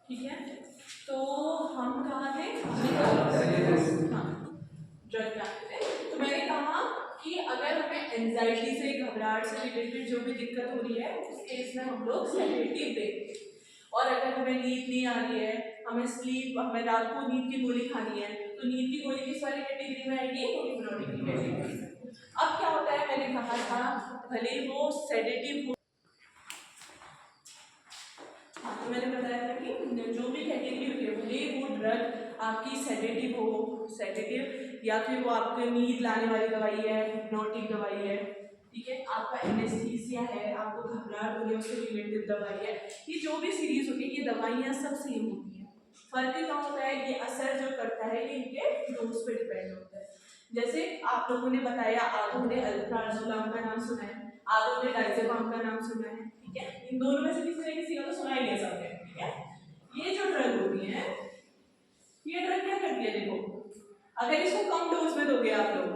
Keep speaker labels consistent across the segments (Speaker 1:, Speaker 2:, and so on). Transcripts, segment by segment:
Speaker 1: ठीक है, तो हम कहाँ थे? हाँ, ड्रग पे थे। तो मैंने कहा कि अगर हमें एंजाइटी से, घबराहट से रिलेटेड जो भी दिक्कत हो रही है उस केस में हम लोग सेडेटिव देंगे। और अगर हमें नींद नहीं आ रही है, हमें रात को नींद की गोली खानी है, तो नींद की गोली किस वाली कैटेगरी में आएगी? हिप्नोटिक की कैटेगरी में। अब क्या होता है, मैंने कहा था भले वो सेडेटिव हो, तो मैंने बताया था कि जो भी कैटेगरी होती है, भले वो ड्रग आपकी सेडेटिव या फिर वो आपके नींद लाने वाली दवाई है, हिप्नोटिक दवाई है, ठीक है, आपका एनेस्थीसिया है, आपको घबराहट हो रही है उससे रिलेटेड दवाई है, ये जो भी सीरीज होती है ये दवाइयाँ सब सेम होती हैं। फर्क क्या होता है, ये असर जो करता है ये इनके डोज पे डिपेंड होता है। जैसे आप लोगों ने बताया, आधों ने अल्प्राजोलाम का नाम सुना है, आधों ने डाइज़ेपाम का नाम सुना है, ठीक है, इन दोनों में से किसी का तो सुना ही नहीं सकते, ठीक है। ये जो ड्रग होती है, ये ड्रग क्या करती है, देखो अगर इसको कम डोज में दोगे आप लोग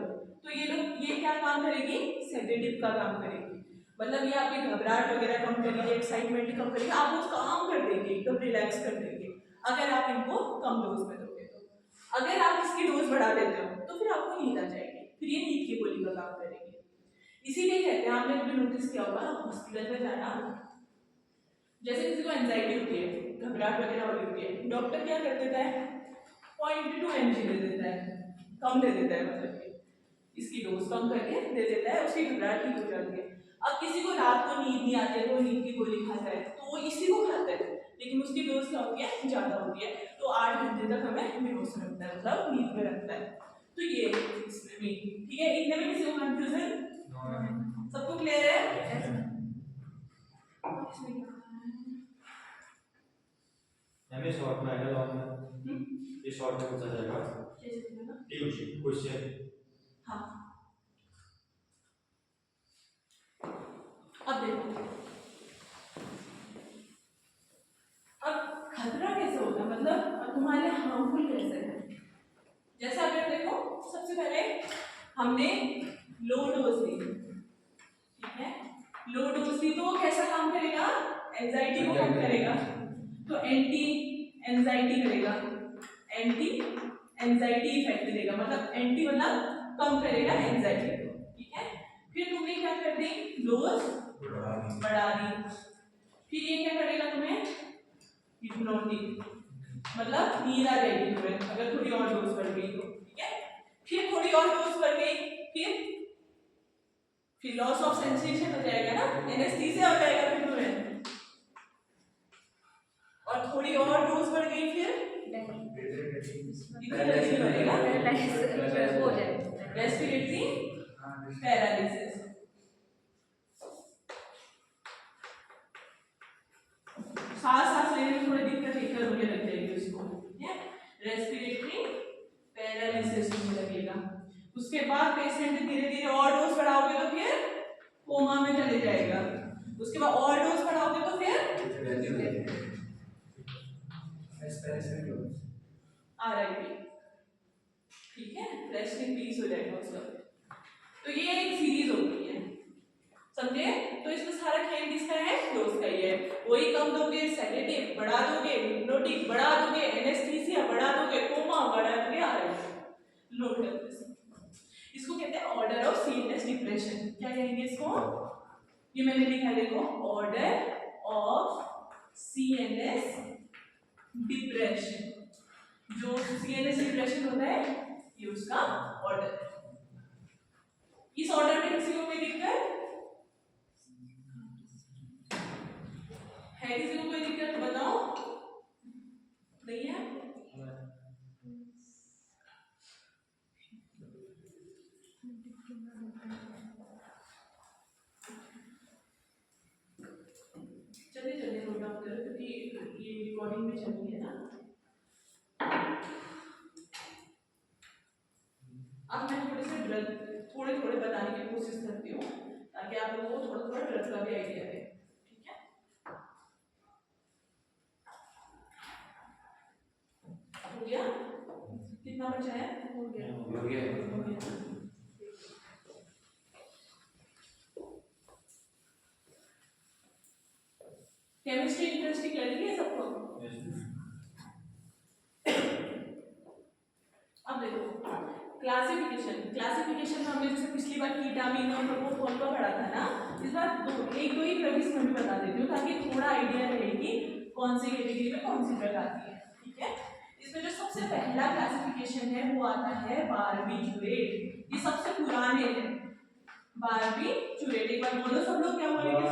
Speaker 1: तो ये क्या काम करेगी, सेडेटिव का काम करेगी। मतलब ये आपकी घबराहट वगैरह कम करेगी, एक्साइटमेंट कम करेगी, आपको काम कर देंगे, एकदम रिलैक्स कर देंगे अगर आप इनको कम डोज में दोगे तो। अगर आप इसकी डोज बढ़ा देते हो तो फिर आपको नींद आ जाएगी, फिर ये नींद की गोली का काम करेगी। इसीलिए कहते हैं, आपने कभी नोटिस किया होगा हॉस्पिटल में जाना, जैसे किसी को एंजाइटी होती है, घबराहट वगैरह हो रही है, डॉक्टर क्या कर देता है, 0.2 mg दे देता है, कम दे देता है, मतलब कि इसकी डोज कम करके दे देता है, उसकी घबराहट ठीक हो जाती है। अब किसी को रात को नींद नहीं आती है तो वो नींद की गोली खाता है, तो वो इसी को खाता है, लेकिन उसकी डोज क्या होती है, ज़्यादा होती है, तो 8 घंटे तक हमें बेहोश रखता है, मतलब नींद में रखता है। तो ये इसमें भी ठीक है, इनमें भी किसी को कंफ्यूजन? सबको क्लियर है?
Speaker 2: हमें शॉर्ट में आएगा, लॉन्ग में ये शॉर्ट में पूछा जाएगा। क्वेश्चन
Speaker 1: हाँ, अब देखो, अब खतरा कैसे होगा, मतलब तुम्हारे हार्मफुल कैसे है। जैसे अगर देखो, सबसे पहले हमने लो डोज दी, ठीक है, लो डोज दी तो कैसा काम करेगा, एंजाइटी को कम करेगा, तो एंटी एंजाइटी करेगा, एंटी एंजाइटी इफेक्ट देगा, मतलब एंटी मतलब कम करेगा एंजाइटी को, ठीक है। फिर तुमने क्या कर दी, डोज बढ़ा दी, फिर ये क्या करेगा तुम्हें, हिप्नोटिक, मतलब नींद आ जाएगी तुम्हें अगर थोड़ी और डोज बढ़ गई तो, ठीक है। फिर थोड़ी और डोज बढ़ गई, फिर लॉस ऑफ सेंसेशन हो जाएगा ना, एनेस्थीसिया हो जाएगा फिर तुम्हें, और थोड़ी और डोज बढ़ गई फिर रेस्पिरेटरी पैरालिसिस, सांस लेने में थोड़ी दिक्कत होने लग जाएगी उसको, ठीक है, रेस्पिरेटरी पैरालिसिस होने लगेगा। उसके बाद पेशेंट धीरे धीरे और डोज बढ़ाओगे तो फिर कोमा में चले जाएगा, उसके बाद और डोज बढ़ाओगे तो फिर RIP, ठीक है, रेस्ट इन पीस हो जाएगा उसका। तो ये एक सीरीज होती है, समझे। तो इसमें सारा खेल किसका है, डोज का ही है। वही कम दोगे सेडेटिव बढ़ा दोगे, हिप्नोटिक बढ़ा दोगे, एनेस्थीसिया बढ़ा दोगे, कोमा बढ़ा दोगे, RIP नोट कर लो। इसको कहते हैं ऑर्डर ऑफ सीरियस डिप्रेशन। क्या कहेंगे इसको, ये मैंने लिखा है देखो, ऑर्डर ऑफ CNS डिप्रेशन। जो CNS डिप्रेशन होता है ये उसका ऑर्डर है। इस ऑर्डर में किसी को कोई दिक्कत है, किसी को कोई दिक्कत तो बताओ, नहीं है? चलिए चलिए नोट डाउन करो, क्योंकि ये रिकॉर्डिंग में चल रही है ना। अब मैं थोड़े थोड़े बताने की कोशिश करती हूँ ताकि आप लोगों को थोड़ा थोड़ा ड्रग का भी आइडिया रहे, ठीक है। हो गया, कितना बचा है, हो गया। केमिस्ट्री इंटरेस्टिंग लगी है सबको? क्लासिफिकेशन में हमने जैसे पिछली बार कीटामीन और प्रोपोफॉल का पढ़ा था ना, इस बार एक दो ही ड्रग इसमें भी बता देती हूँ ताकि थोड़ा आइडिया रहे कि कौन सी कैटेगरी में कौन सी ड्रग आती है। ठीक है, इसमें जो सबसे पहला क्लासिफिकेशन है वो आता है बारबीचुरेट। ये सबसे पुराने हैं बारबीचुरेट। एक बार बोलो सब लोग क्या बोलेंगे?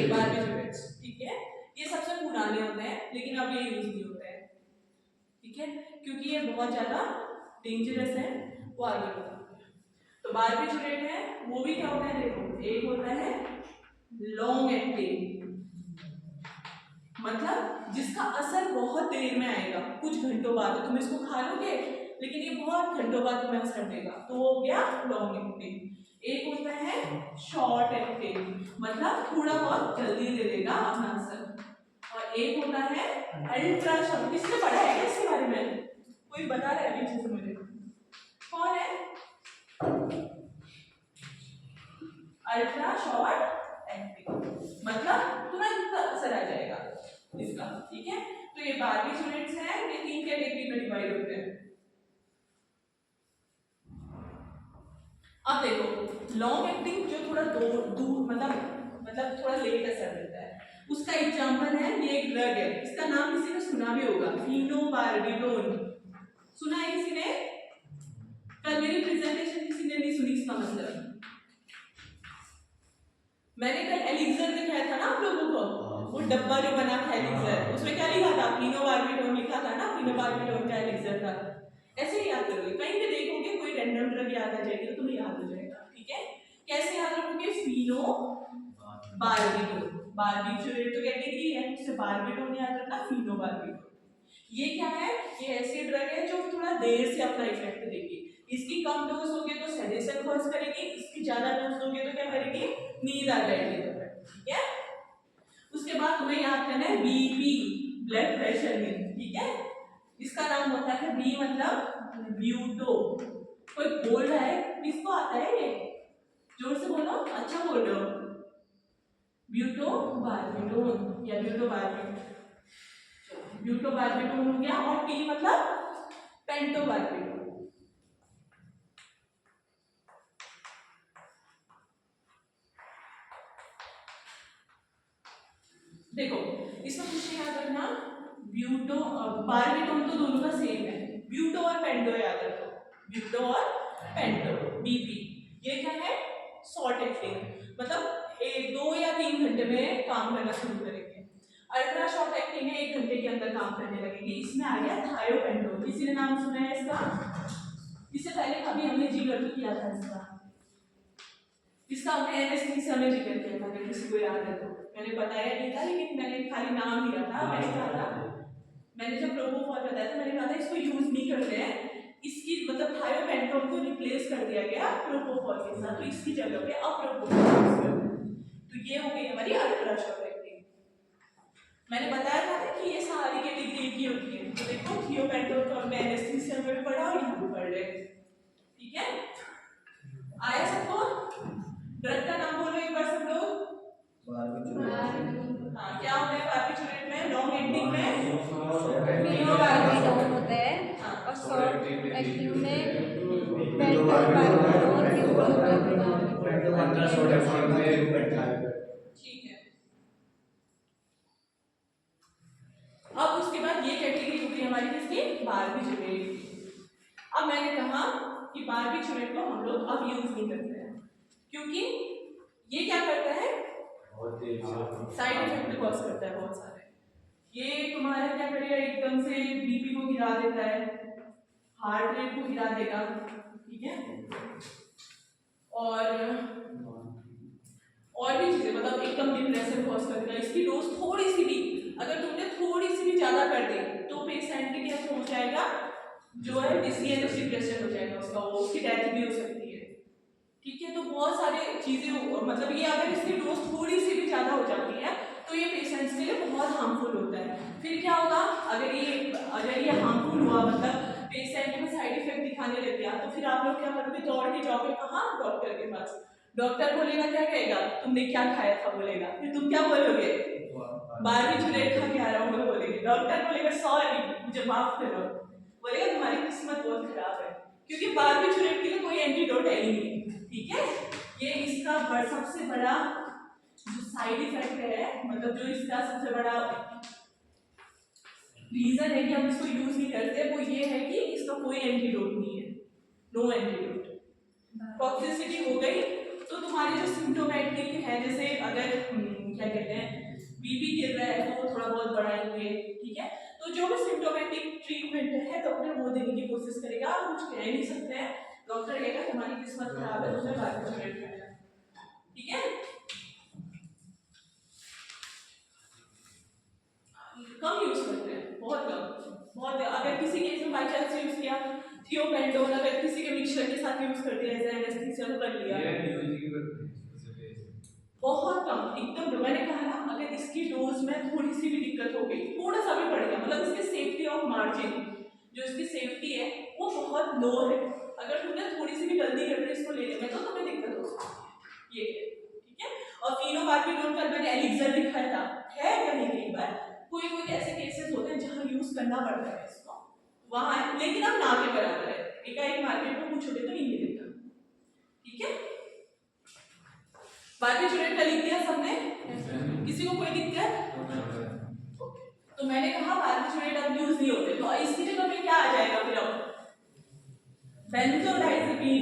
Speaker 1: बारबीचुरेट। ठीक है, ये सबसे पुराने होते हैं लेकिन अब ये यूज नहीं होते हैं। ठीक है, क्योंकि ये बहुत ज्यादा डेंजरस है, वो आगे होता है। तो बारबीचुरेट है वो भी क्या होता है, देखो एक होता है लॉन्ग एक्टिंग, मतलब जिसका असर बहुत देर में आएगा, कुछ घंटों बाद। तुम इसको खा लोगे लेकिन ये बहुत घंटों बाद तुम्हें असर देगा, तो वो हो गया लॉन्ग एक्टिंग। एक होता है शॉर्ट एक्टिंग, मतलब थोड़ा बहुत जल्दी दे देगा अपना असर। और एक होता है अल्ट्रा शॉर्ट। किसने पढ़ा है क्या इसके बारे में? कोई बता रहा है पीछे से मुझे? कौन है? अल्ट्रा शॉर्ट एक्टिंग, मतलब तुरंत असर आ जाएगा इसका। ठीक है, तो ये बारबीचुरेट्स हैं, ये 3 कैटेगरी में डिवाइड होते हैं। अब देखो लॉन्ग एक्टिंग जो थोड़ा दूर मतलब थोड़ा लेट असर देता है, उसका एग्जांपल है ये एक ड्रग है, इसका नाम किसी ने सुना भी होगा, फिनोबार्बिटोन। सुना है किसी ने? कल मेरी प्रेजेंटेशन किसी ने नहीं सुनी, इसका मतलब मैंने कल एलिक्सर दिखाया था ना आप लोगों को, वो डब्बा जो बना था एलिक्सर, उसमें क्या लिखा था? फिनोबार्बिटोन लिखा था ना, फिनोबार्बिटोन का एलिक्सर था। ऐसे ही याद करोगे, कहीं पे देखोगे कोई रैंडम ड्रग याद आ जाएगी तो तुम्हें याद हो जाएगा। ठीक है, कैसे याद रखोगे? फिनोबार्बिटोन, बारबीचुरेट तो कैटेगरी है, उससे बार्बिटोन याद रखना, फिनोबार्बिटोन। ये क्या है? ये ऐसी ड्रग है जो थोड़ा देर से अपना इफेक्ट देगी। इसकी कम डोज होगी तो सेडेशन कॉज करेगी, इसकी ज्यादा डोज होगी तो क्या करेगी? नींद आ जाएगी तुम्हें। ठीक है, उसके बाद तुम्हें याद करना है बीपी, ब्लड प्रेशर में। ठीक है, इसका नाम होता है बी मतलब ब्यूटो। कोई बोल रहा है, किसको आता है ये? जोर से बोलो, अच्छा बोल रहे हो। ब्यूटो बार्बिटोन या ब्यूटो बार्बिटोन, ब्यूटो बार्बिटोन हो गया। और टी मतलब पेंटो बार्बिटोन। देखो इसमें कुछ नहीं याद रखना, ब्यूटो बार्बिटोन तो दोनों का सेम है, ब्यूटो और पेंटो याद रखो, ब्यूटो और पेंटो। बीपी ये क्या है? शॉर्ट एक्टिंग, मतलब 2 या 3 घंटे में काम करना शुरू करेंगे। अल्ट्रा शॉर्ट एक्टिंग है, 1 घंटे के अंदर काम करने लगेगी। इसमें आ गया थायोपेंटो, किसी ने नाम सुना है इसका? इससे पहले कभी हमने जिक्र भी किया था इसका हमने एनेस्थीसिया में जिक्र किया था, अगर किसी को याद है तो। मैंने बताया नहीं था लेकिन मैंने खाली नाम लिया था। मैंने कहा था, मैंने जब प्रोपोफॉल बताया था, मैंने कहा था इसको यूज नहीं करते हैं, इसकी मतलब थायोपेंटोन को रिप्लेस कर दिया गया प्रोपोफॉल के साथ, तो इसकी जगह पे अब प्रोपोफॉल। तो ये हो गई हमारी अल्ट्रा शॉर्ट एक्टिंग। मैंने बताया था कि ये सारी कैटेगरी की होती है, तो देखो थियोपेंटोन को हमने एनेस्थीसिया में भी पढ़ा और यहाँ भी पढ़ रहे। ठीक है, आया सबको? ड्रग का नाम बोलो एक बार सब लोग। हाँ, क्या होता है बारबीचुरेट में? लॉन्ग एक्टिंग में
Speaker 3: फिनोबार्बिटोन होता है और शॉर्ट एक्टिंग में पेंटोबार्बिटोन,
Speaker 1: ठीक है। अब उसके बाद ये कैटेगरी हो गई हमारी किसकी? बारबीचुरेट की। अब मैंने कहा कि बारबीचुरेट को हम लोग अब यूज नहीं करते हैं, क्योंकि ये क्या करता है? साइड इफेक्ट कॉज करता है बहुत सारे। ये तुम्हारा क्या करेगा? एकदम से बीपी को गिरा देता है, हार्ट रेट को गिरा देगा। ठीक है, और भी चीजें, मतलब एकदम डिप्रेशन कॉज कर देगा। इसकी डोज थोड़ी सी भी, अगर तुमने थोड़ी सी भी ज्यादा कर दी तो पेशेंट के क्या हो जाएगा? जो है डिसीएनएस डिप्रेशन हो जाएगा उसका, वो उसकी डेथ भी हो सकती है। ठीक है, तो बहुत सारे चीजें, मतलब ये अगर इसकी डोज थोड़ी सी भी ज्यादा हो जाती है तो ये पेशेंट्स के लिए बहुत हार्मफुल होता है। फिर क्या होगा? अगर ये हार्मफुल हुआ, मतलब पेशेंट में साइड इफेक्ट दिखाने लग गया, तो फिर आप लोग क्या करोगे? दौड़ के जाओगे कहाँ? डॉक्टर के पास। डॉक्टर बोलेगा, क्या कहेगा? तुमने क्या खाया था बोलेगा। फिर तुम क्या बोलोगे? बारबीचुरेट खा के आ रहा हूँ बोलेगे। डॉक्टर बोलेगा सॉरी मुझे माफ करो, बोलेगा तुम्हारी किस्मत बहुत खराब है। क्योंकि बार्बिटूरेट के लिए कोई एंटीडोट है ही नहीं, ठीक है। ये इसका सबसे बड़ा जो साइड इफेक्ट है, मतलब जो इसका सबसे बड़ा रीजन है कि हम इसको यूज नहीं करते, वो ये है कि इसका कोई एंटीडोट नहीं है, नो एंटीडोट। टॉक्सिसिटी हो गई तो तुम्हारे जो सिम्टोमेटिक है, जैसे अगर क्या कहते हैं बीपी गिर रहा है तो थोड़ा बहुत बढ़ाएंगे, ठीक है। तो जो भी सिम्टोमेटिक ट्रीटमेंट है डॉक्टर वो देने की कोशिश करेगा, कुछ कह नहीं सकते हैं, डॉक्टर कहेगा तुम्हारी किस्मत खराब है, तुम्हें बार्बिटूरेट खाना, ठीक है। कम यूज करते हैं, बहुत कम, बहुत। अगर किसी केस में बाई चांस यूज किया थियोपेंटोन, अगर किसी के मिक्सचर के साथ यूज कर दिया एज एनेस्थीसिया तो कर लिया, बहुत कम, एकदम। मैंने कहा ना, अगर इसकी डोज में थोड़ी सी भी दिक्कत हो गई, थोड़ा सा भी बढ़ गया, मतलब इसकी सेफ्टी ऑफ मार्जिन, जो इसकी सेफ्टी है वो बहुत लो है, अगर तुमने थोड़ी सी भी गलती कर दी इसको लेने में तो तुम्हें दिक्कत हो सकती है, ये है, ठीक है। और फिनोबार्बिटोन का मैंने एलिक्सर लिखा था, है कहीं कहीं पर कोई कोई ऐसे केसेस होते हैं जहां यूज करना पड़ता है इसको, वहां है, लेकिन अब ना के बराबर है, एकाएक मार्केट में पूछोगे तो नहीं मिलेगा, ठीक है। बार्बिटूरेट का लिख दिया सबने, किसी को कोई दिक्कत? तो मैंने कहा बार्बिटूरेट अब यूज नहीं होते, तो इसकी जगह पे क्या आ जाएगा फिर? अब बेंजोडाइजेपिन,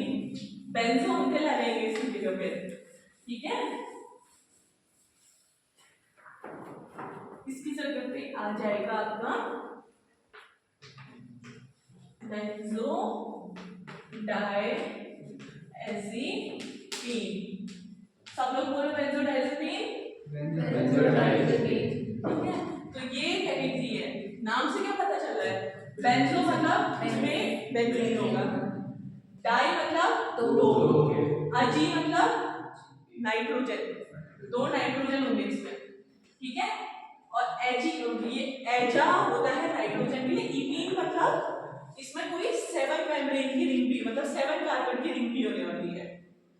Speaker 1: बेंजो अंकल आ जाएंगे इसकी जगह पे, ठीक है। इसकी जगह पे आ जाएगा आपका बेंजो डायजेपिन, सब लोग बोलो बेंजोडाइजेपिन, ठीक है। तो ये कैटेगरी है, नाम से क्या पता चल रहा है, बेंजो मतलब इसमें बेंजीन होगा, डाई मतलब दो, अजी मतलब नाइट्रोजन, दो नाइट्रोजन होंगे इसमें, ठीक है। और एजी, ये एजा होता है नाइट्रोजन के लिए, इमीन मतलब इसमें कोई 7 मेम्ब्रेन की रिंग भी, मतलब 7 कार्बन की रिंग भी होने वाली है,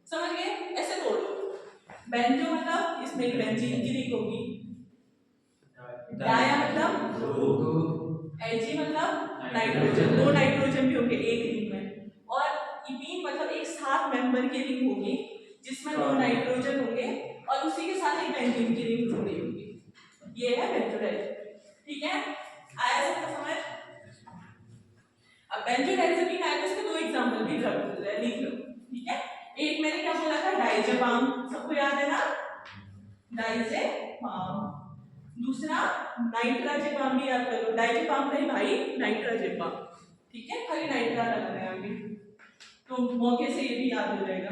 Speaker 1: समझ गए? ऐसे तोड़ो, बेंजो मतलब इसमें एक बेंजीन की रिंग होगी, डाया मतलब दो, एजी मतलब नाइट्रोजन, दो नाइट्रोजन भी होंगे एक रिंग में, और इमीन मतलब एक 7 मेंबर की रिंग होगी जिसमें 2 नाइट्रोजन होंगे और उसी के साथ एक बेंजीन की रिंग जुड़ी होगी, ये है बेंजोडाइजेपिन, ठीक है। आया सबको समझ? अब बेंजोडाइजेपिन आया तो इसके दो एग्जांपल भी लिख लो, ठीक है। एक मैंने क्या बोला था, डाइजेपाम, सबको याद है ना, डाइजेपाम। दूसरा नाइट्राजेपाम भी याद करो, डाइजेपाम नहीं भाई, नाइट्राजेपाम, ठीक है, खाली नाइट्रा लगाना है आगे, तो मौके से ये भी याद हो जाएगा,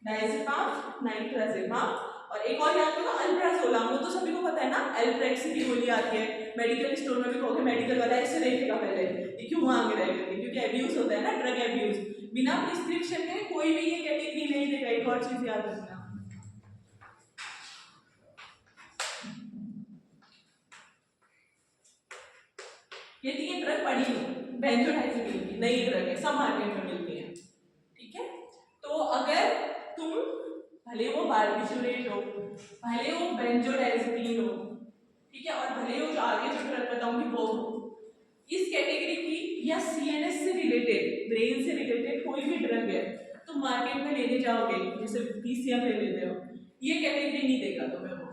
Speaker 1: डाइजेपाम, नाइट्राजेपाम। और एक और याद करो अल्प्राजोलम, वो तो सभी को पता है ना, एल्प्रेक्सिन की गोली आती है, मेडिकल स्टोर में भी कहोगे मेडिकल वाला ऐसे देखेगा पहले ये क्यों मांग रहा है, क्योंकि एब्यूज होता है ना, ड्रग एब्यूज, बिना प्रिस्क्रिप्शन के कोई भी ये कैटेगरी नहीं देगा, एक और चीज याद रखना। ये 3 ड्रग पड़ी हो, बेंजोडाइजेपिन की नई ड्रग है, सब मार्केट में मिलती है, ठीक है। तो अगर तुम भले वो बार्बिटूरेट हो, भले वो बेंजोडाइजेपिन हो, ठीक है, और भले वो जो आगे जो ड्रग बताऊंगी वो हो, इस कैटेगरी की या सीएनएस से रिलेटेड, ब्रेन से रिलेटेड कोई भी ड्रग है तो मार्केट में लेने जाओगे, जैसे पीसीएम ले लेते हो, ये कैटेगरी नहीं देगा तुम्हें वो,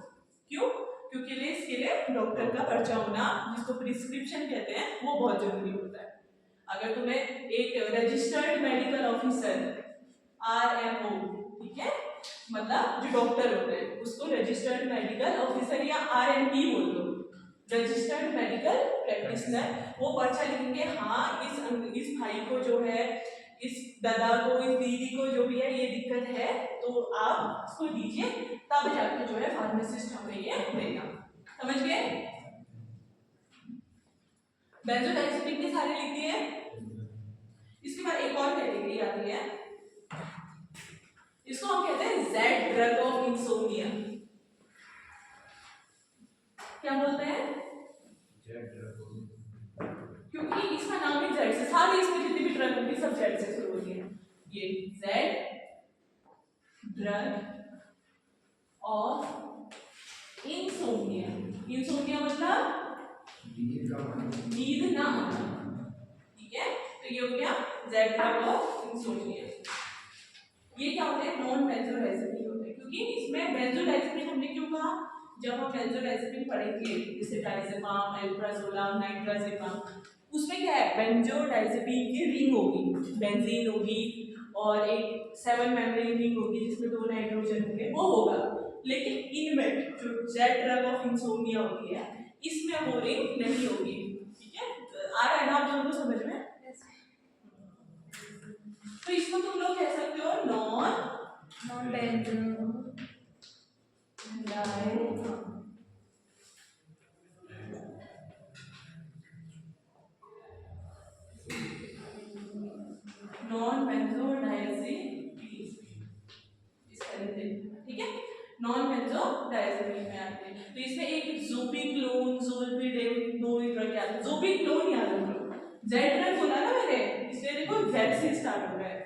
Speaker 1: क्यों? क्योंकि इसके लिए डॉक्टर का पर्चा होना, जिसको प्रिस्क्रिप्शन कहते हैं, वो बहुत जरूरी होता है। अगर तुम्हें एक रजिस्टर्ड मेडिकल ऑफिसर RMO, ठीक है, मतलब जो डॉक्टर होते हैं उसको रजिस्टर्ड मेडिकल ऑफिसर या RMP बोल दो, रजिस्टर्ड मेडिकल प्रैक्टिशनर, वो पर्चा लिखेंगे, हाँ इस भाई को जो है, इस दादा को, इस दीदी को जो भी है ये दिक्कत है तो आप इसको दीजिए, तब जाके जो है फार्मासिस्ट हमें ये देगा, समझ गए? बेंजोडाइजेपिन के सारे लिख दिए। इसके बाद एक और कैटेगरी आती है, इसको हम कहते हैं जेड ड्रग ऑफ इंसोम्निया। क्या बोलते हैं? जेड ड्रग, क्योंकि इसका नाम ही जेड से, सारी इसमें जितनी भी ड्रग होती है सब जेड से शुरू होती है, ये Z drug of insomnia. Insomnia मतलब नींद ना आना, ठीक है। हो गया Z ड्रग ऑफ इंसोम्निया। ये क्या होते हैं? नॉन बेंजोडाइजेपिन होते हैं, क्योंकि इसमें बेंजोडाइजेपिन हमने क्यों कहा? जब हम बेंजोडाइजेपिन पढ़ेंगे जैसे डायजेपाम, अल्प्राजोलम, नाइट्राजेपाम, उसमें क्या है? बेंजोडाइजेपिन की रिंग होगी, बेंजीन होगी और एक 7 मेम्ब्रेन रिंग होगी जिसमें 2 नाइट्रोजन होंगे, वो होगा। लेकिन इनमें जो Z ड्रग ऑफ इंसोम्निया होती है इसमें वो रिंग नहीं होगी। ठीक है, आ रहा है ना आप लोगों को समझ में? तो इसको तुम लोग कह सकते हो नॉन बेंजो नॉन बेंजोडाइजेपिन, ठीक है, नॉन बेंजोडाइजेपिन में आते हैं। तो इसमें एक ज़ोपिक्लोन, ज़ोल्पिडेम, दो ही ड्रग याद है। ज़ोपिक्लोन याद रखो, Z ड्रग बोला ना मैंने, इसलिए देखो Z से स्टार्ट हो रहा है,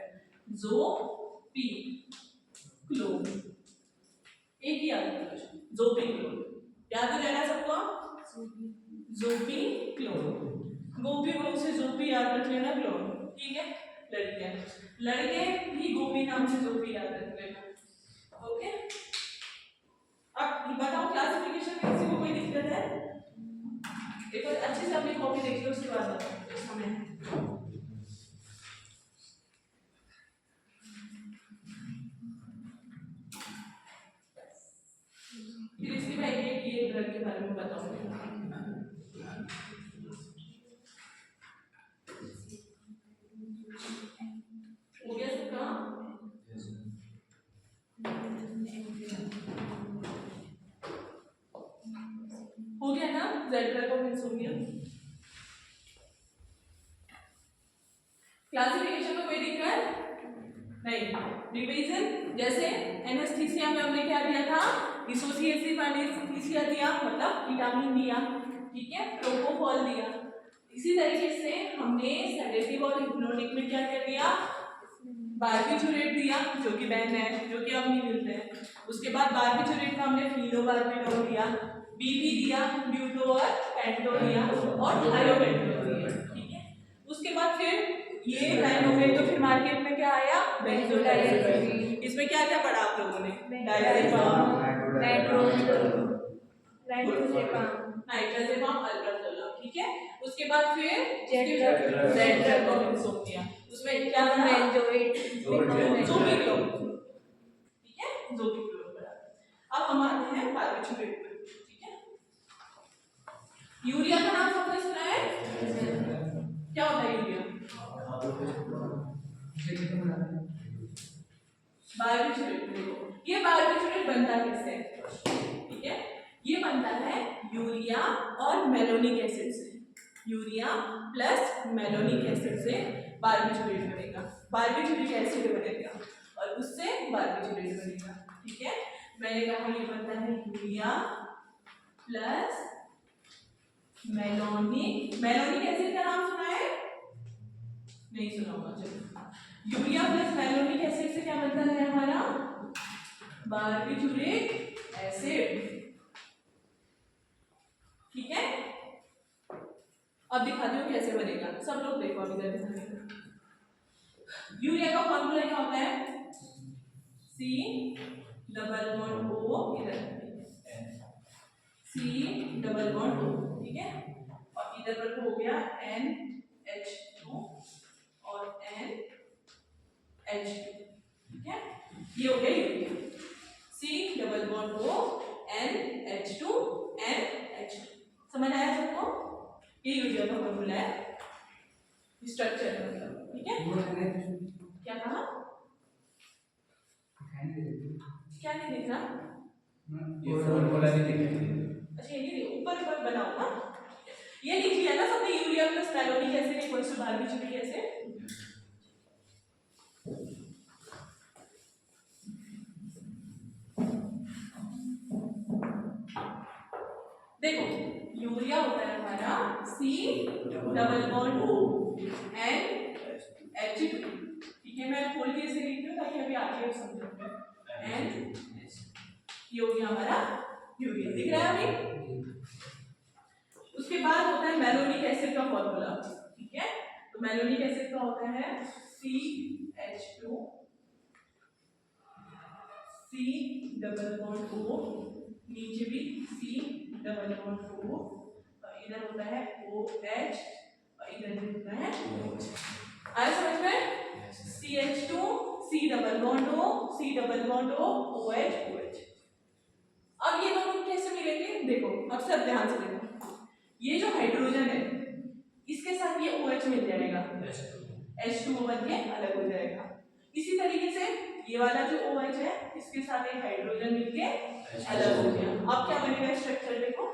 Speaker 1: ज़ोपिक्लोन, एक ही याद रखो, ज़ोपिक्लोन याद हो जाएगा सबको। ज़ोपिक्लोन, गोपी बहू से ज़ोपी याद रख लेना, क्लोन, ठीक है। लड़के भी गोपी नाम से ज़ोपी याद रख लेना, ओके। अब बताओ क्लासिफिकेशन में किसी को कोई दिक्कत है? देखो अच्छे से अपनी कॉपी देख लो, उसके बाद बताओ हमें। फिर इसके बाद ये ड्रग के बारे में बताऊंगी। हो गया सबका? हो गया ना Z drug of insomnia? Classification में कोई दिक्कत नहीं। रिवीजन, जैसे एनेस्थीसिया में हमने क्या दिया था? डिसोसिएटिव एनेस्थीसिया दिया, मतलब विटामिन दिया, ठीक है, प्रोपोफॉल दिया। इसी तरीके से हमने सेडेटिव और हिप्नोटिक में क्या क्या दिया? बार्बिटूरेट दिया, जो कि बैन है, जो कि अब नहीं मिलते हैं। उसके बाद बार्बिटूरेट में हमने फिनोबार्बिटोल दिया, बीपी दिया, ब्यूटो और पेंटो दिया और थायोपेंटो दिया, ठीक है। उसके बाद फिर ये बैन हो गए तो फिर मार्केट में क्या आया? बेंजोडाइजेपिन। इसमें क्या क्या पढ़ा आप लोगों ने? डायजेपाम, नाइट्राजेपाम, अल्प्राजोलम, ठीक है। उसके बाद फिर Z ड्रग ऑफ इंसोम्निया, उसमें क्या पढ़ा? ज़ोपिक्लोन, ठीक है, ज़ोपिक्लोन पढ़ा। अब हम आते हैं बार्बिटूरेट पर, ठीक है। यूरिया का नाम सबने सुना है? क्या होता है यूरिया? बार्बिटूरेट, देखो ये बार्बिटूरेट बनता कैसे है, ठीक है। ये बनता है यूरिया और मेलोनिक एसिड से, यूरिया प्लस मेलोनिक एसिड से बार्बिटूरेट बनेगा, बार्बिटूरिक एसिड बनेगा और उससे बार्बिटूरेट बनेगा, ठीक है। मैंने कहा ये बनता है urea plus malonic, malonic acid का नाम सुना है? नहीं सुना होगा, चलो। यूरिया प्लस मेलोनिक एसिड से क्या बनता है हमारा? बार्बिटूरिक एसिड, ठीक है। अब दिखाती हूँ कैसे बनेगा, सब लोग देखो अभी जरा। यूरिया का फॉर्मूला क्या होता है? C डबल बॉन्ड O, इधर C डबल बॉन्ड O, ठीक है। और इधर पर हो गया NH2 और NH2, ठीक है। ये हो गया urea, C double bond O NH2 NH2, समझ आया सबको? ये यूरिया का फॉर्मूला है, स्ट्रक्चर मतलब, ठीक है। क्या कहा? क्या नहीं दिख रहा?
Speaker 2: ये फॉर्मूला नहीं दिख रहा।
Speaker 1: अच्छा, ये ऊपर ऊपर बनाओ ना, ये लिख लिया ना सबने, urea plus malonic acid equals to barbituric acid. देखो यूरिया होता है हमारा C double bond O NH2, ठीक है। मैं खोल के इसे लिख रही हूँ ताकि अभी आगे समझोगे। NH, ये हो गया हमारा यूरिया, दिख रहा है अभी? उसके बाद होता है मेलोनिक एसिड का फॉर्मूला, ठीक है। तो मेलोनिक एसिड का होता है CH2 C double bond O, नीचे भी C डबल बॉन्ड O, और इधर होता है OH और इधर भी होता है OH। आया समझ में? CH2 C double bond O C double bond O OH OH। अब ये दोनों कैसे मिलेंगे? देखो अब सब ध्यान से देखो, ये जो हाइड्रोजन है इसके साथ ये OH मिल जाएगा, H2O बन के अलग हो जाएगा। इसी तरीके से ये वाला जो OH है इसके साथ एक हाइड्रोजन मिलके अलग हो गया। अब क्या बनेगा स्ट्रक्चर देखो,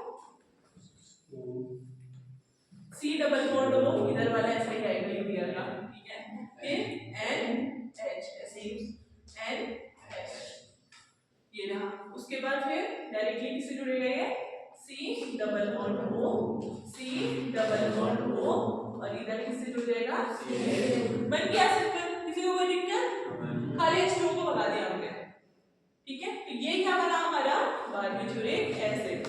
Speaker 1: C डबल बॉन्ड O इधर वाला ऐसा ही आएगा, ये भी आएगा, ठीक है। फिर NH ऐसे ही NH ये रहा। उसके बाद फिर डायरेक्टली किससे जुड़ेगा ये C double bond O C double bond O और इधर किससे जुड़ जाएगा बन गया सिंपल। किसी को कोई दिक्कत? खाली H2O को भगा दिया हमने, ठीक है। तो ये क्या बना हमारा बारबिटूरिक एसिड।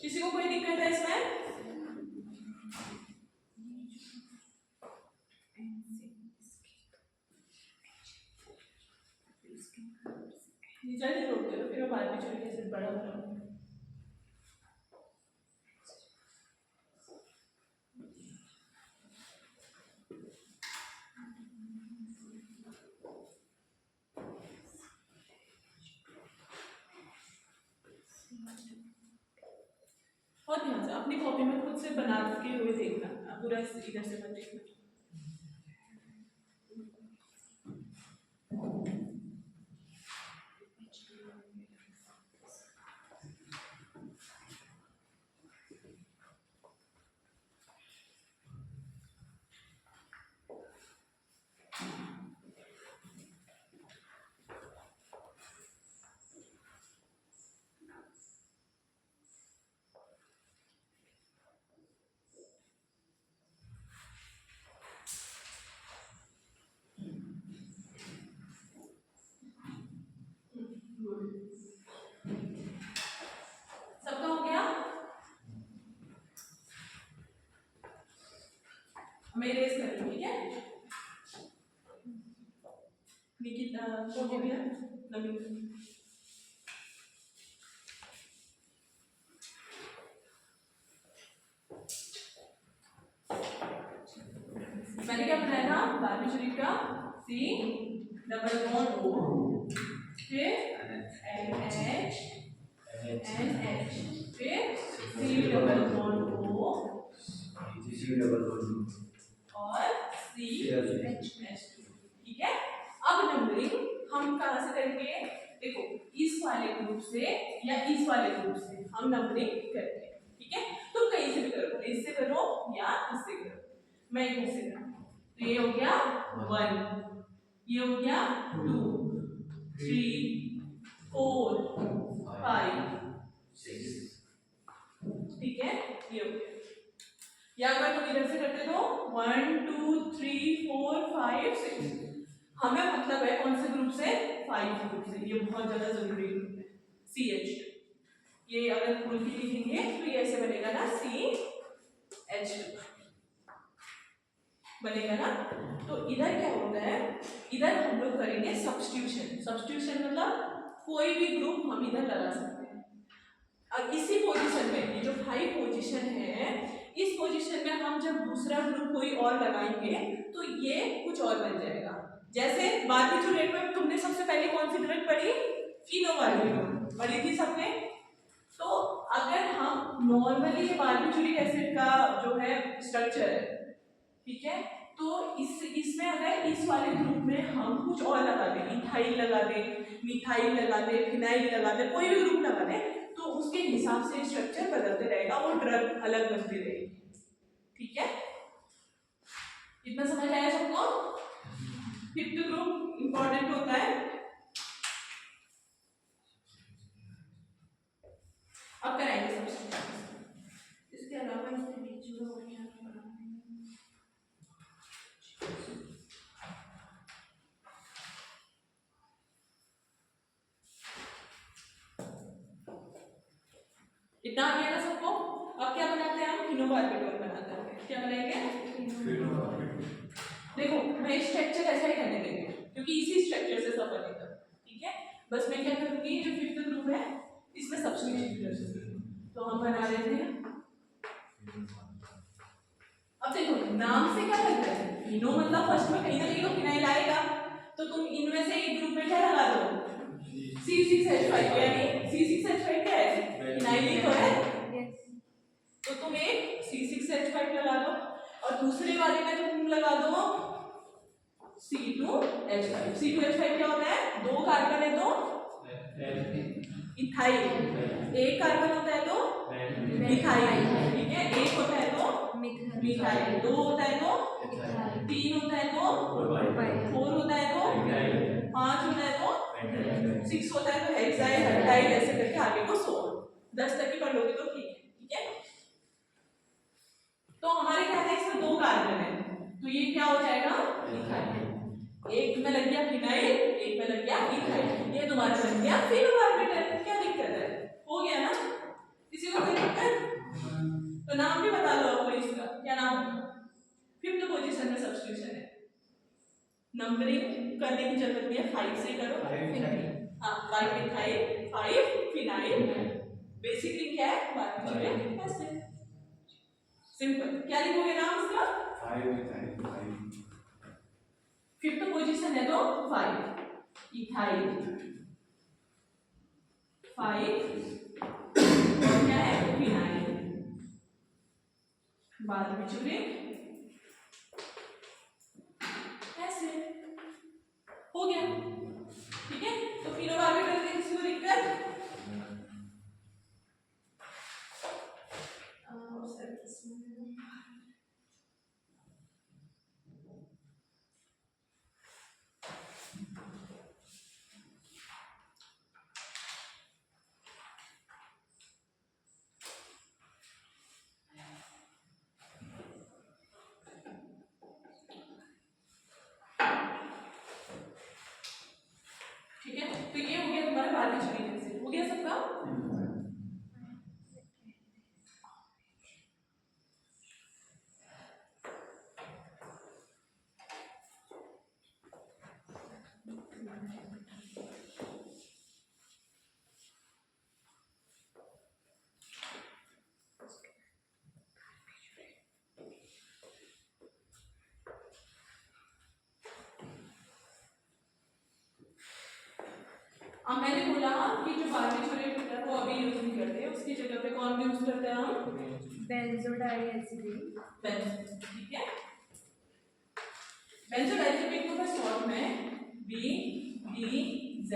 Speaker 1: किसी को कोई दिक्कत है इसमें? जल्दी रोक दो फिर बारबिटूरिक एसिड बड़ा बना। और ध्यान से अपनी कॉपी में खुद से बना के हुए देखना, पूरा इधर से मत देखना। सबका हो गया? हमें इरेज कर लो, ठीक है। निकिता हो गया नवीन। मैंने क्या बनाया था बारबिटूरिक का C डबल बॉन्ड O फिर NH NH फिर C डबल बॉन्ड O और CH2, ठीक है। अब नंबरिंग हम कहाँ से करेंगे? देखो इस वाले ग्रुप से या इस वाले ग्रुप से हम नंबरिंग करेंगे, ठीक है। तुम कहीं से भी करो, इससे करो या इससे करो, मैं इधर से करूँ। तो ये हो गया 1, ये हो गया 2 3 4 5 6, ठीक है। ये हो गया। या अगर तुम इधर से करते तो 1 2 3 4 5 6, हमें मतलब है कौन से ग्रुप से? 5 ग्रुप से। ये बहुत ज्यादा जरूरी ग्रुप है CH2। ये अगर खोल के लिखेंगे तो ये ऐसे बनेगा ना CH2 बनेगा ना। तो इधर क्या होता है, इधर हम लोग करेंगे सब्स्टिट्यूशन। सब्स्टिट्यूशन मतलब कोई भी ग्रुप हम इधर लगा सकते हैं। अब इसी पोजीशन में, ये जो 5 पोजीशन है, इस पोजीशन में हम जब दूसरा ग्रुप कोई और लगाएंगे तो ये कुछ और बन जाएगा। जैसे बारबिटूरेट में तुमने सबसे पहले कौन सी ड्रग पढ़ी? फिनोबार्बिटोल पढ़ी थी सबने। तो अगर हम नॉर्मली बारबिटूरिक एसिड का जो है स्ट्रक्चर है, ठीक है, तो इसमें अगर इस वाले ग्रुप में हम कुछ और लगा दें, इथाइल लगा दें, मिथाइल लगा दें, फिनाइल लगा दें, कोई भी ग्रुप लगा दें, तो उसके हिसाब से स्ट्रक्चर बदलते रहेगा, वो ड्रग अलग बनती रहेगी, ठीक है। इतना समझ आया सबको? 5th ग्रुप इंपॉर्टेंट होता है। अब कराएंगे सबसे, इसके अलावा इसके बीच में और क्या इतना आ गया ना सबको। अब क्या बनाते हैं हम, फिनोबार्बिटोल बनाते हैं। क्या बनाएंगे, देखो मैं स्ट्रक्चर ऐसा ही करने देंगे क्योंकि इसी स्ट्रक्चर से सब बनेगा, ठीक है। बस मैं क्या करूंगी, जो फिफ्थ ग्रुप है इसमें सब्स्टिट्यूशन कर दूंगी। तो हम बना लेते हैं। अब देखो नाम से क्या लग रहा है, फिनो मतलब फर्स्ट में कहीं ना कहीं तो फिनाइल आएगा, तो तुम इनमें से एक ग्रुप में क्या लगा दो, C6H5, यानी C6H5 क्या है, फिनाइल ही तो है। तो तुम एक C6H5 लगा दो और दूसरे वाले में तुम लगा दो C2H5। C2H5 क्या होता है, दो कार्बन है तो इथाइल, एक कार्बन होता है तो मिथाइल, ठीक है। एक होता है तो मिथाइल, दो होता है तो तीन होता है तो फोर होता है तो पांच होता है तो सिक्स होता है तो हेक्साइल, हेप्टाइल, ऐसे करके आगे को 10 तक ही पढ़ लोगे तो ठीक है। तो हमारे क्या है, इसमें दो कार्बन है तो ये क्या हो जाएगा, इथाइल। एक में लग गया फिनाइल, एक में लग गया इथाइल, ये तुम्हारा बन गया फिनोबार्बिटल। क्या दिक्कत है, हो गया ना, किसी को कोई दिक्कत। तो नाम भी बता दो आपको, इसका क्या नाम होगा, फिफ्थ पोजीशन में सब्स्टिट्यूशन है। नंबरिंग करने की जरूरत नहीं है, 5 से करो। हाँ, 5 इथाइल, 5 फिनाइल, बेसिक रिंग क्या है, बार्बिटोलिक एसिड, सिंपल। क्या लिखोगे नाम इसका,
Speaker 2: 5 इथाइल,
Speaker 1: फिफ्थ पोजीशन है तो 5 इथाइल, 5 और क्या है फिनाइल, बार्बिटोलिक एसिड, हो गया, ठीक है। तो फिनोबार्बिटल में किसी को दिक्कत, ठीक है। तो ये हो गया तुम्हारा बार्बिटोलिक एसिड, हो गया सबका। अब मैंने बोला कि जो बार्बिटोरेट होता है वो अभी यूज नहीं करते, उसकी जगह पे कौन यूज करते हैं हम,
Speaker 3: बेंजोडाइएसिपिन,
Speaker 1: ठीक है। बेंजोडाइजेपिन को मैं शॉर्ट में BDZ,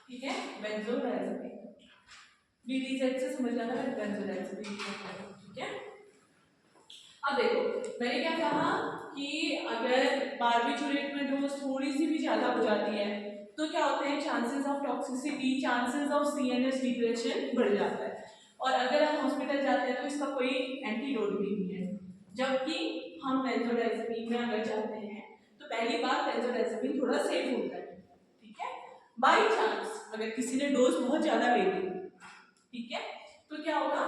Speaker 1: ठीक है, बेंजोडाइजेपिन, BDZ से समझ जाना है बेंजोडाइजेपिन, ठीक है। अब देखो मैंने क्या कहा कि अगर बार्बिटोरेट में डोज थोड़ी सी भी ज्यादा हो जाती है तो क्या होते हैं, chances of toxicity, chances of CNS depression बढ़ जाता है। और अगर हम हॉस्पिटल जाते हैं तो इसका कोई एंटीडोट भी नहीं है, जबकि हम बेंजोडाइजेपिन में अगर जाते हैं तो पहली बार बेंजोडाइजेपिन थोड़ा सेफ होता है, ठीक है। बाई चांस अगर किसी ने डोज बहुत ज्यादा ले ली, ठीक है, तो क्या होगा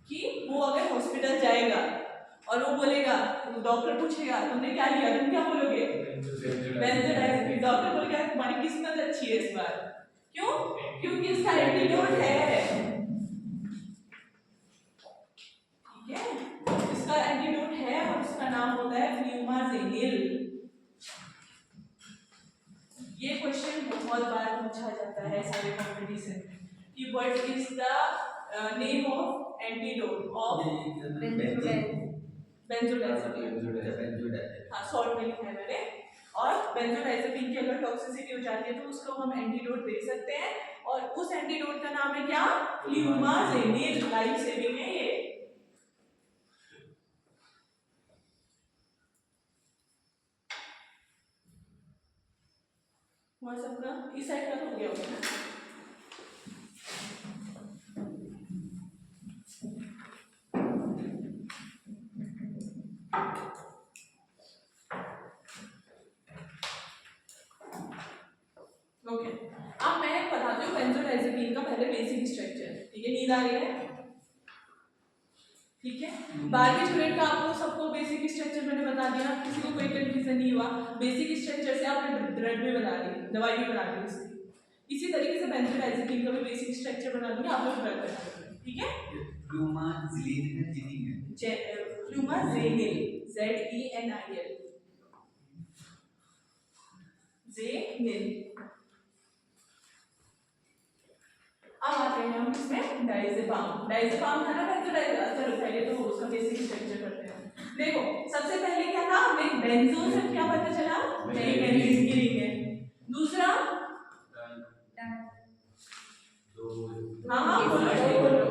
Speaker 1: कि वो अगर हॉस्पिटल जाएगा और वो बोलेगा, डॉक्टर पूछेगा तुमने क्या लिया, तुम क्या बोलोगे, बेंजोडाइजेपिन। डॉक्टर बोलेगा तुम्हारी किस्मत अच्छी है इस बार, क्यों, क्योंकि इसका एंटीडोट है, ठीक है, इसका एंटीडोट है और उसका नाम होता है फ्लूमाजेनिल। ये क्वेश्चन बहुत बार पूछा जाता है सारे कॉम्पिटिशन कि what is the name of antidote of benzodiazepine, हाँ शॉर्ट में लिखा है मैंने। और बेंजोडाइजेपिन की अगर टॉक्सिसिटी हो जाती है तो उसको हम एंटीडोट दे सकते हैं और उस एंटीडोट का नाम है क्या, फ्लूमाजेनिल, लाइफ सेविंग है ये। हुआ सबका, इस साइड का तो हो गया होगा ना। ओके, अब मैं बताती हूँ बेंजोडाइजेपीन का पहले बेसिक स्ट्रक्चर। ठीक है, नींद आ रही है? ठीक है, 12वीं स्टूडेंट का आपको सबको बेसिक स्ट्रक्चर मैंने बता दिया, किसी को कोई कंफ्यूजन नहीं हुआ। बेसिक स्ट्रक्चर से आपने ड्रग भी बना दी, दवाई भी बना दी उसकी। इसी तरीके से बेंजोडाइजेपीन का भी बेसिक स्ट्रक्चर बना दूंगी, आप लोग ड्रग बना देंगे। ठीक है,
Speaker 2: फ्लूमाज़ेनिल
Speaker 1: ZENIL ज़ेनिल। अब आते हैं हम इसमें डायजेपाम। डायजेपाम था ना बेंजोडाइजेपीन, चलो पहले तो उसका बेसिक स्ट्रक्चर करते हैं। देखो सबसे पहले क्या था, हमें बेंजो से क्या पता चला, नई बेंजीन की रिंग है। दूसरा हाँ बोलो।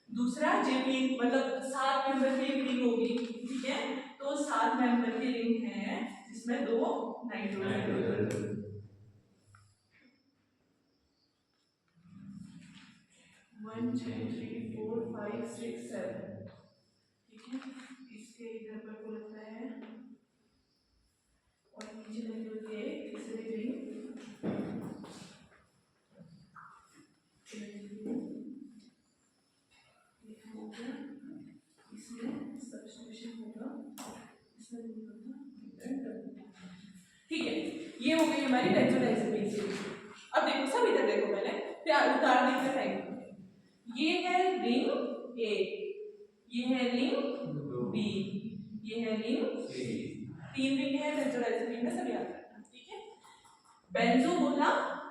Speaker 1: दूसरा जेपीन, मतलब 7 मेंबर की एक रिंग होगी। ठीक है, तो 7 मेंबर की रिंग है जिसमें 2 नाइट्रोजन, 1 2 3 4 5 6 7। ठीक है, इसके इधर पर को लगता है और नीचे लगी होती है तीसरी रिंग। इसमें सब्स्टिट्यूशन होगा, इसमें नहीं होगा। ठीक है, ये हो गई हमारी बेंजोडाइजेपीन की। अब देखो सब इधर देखो, पहले फिर उतारने का टाइम। ये है रिंग ए, ये है रिंग बी, ये है रिंग सी। 3 रिंग है बेंजोडाइजेपीन में, सब याद रखना। ठीक है, बेंजो बोला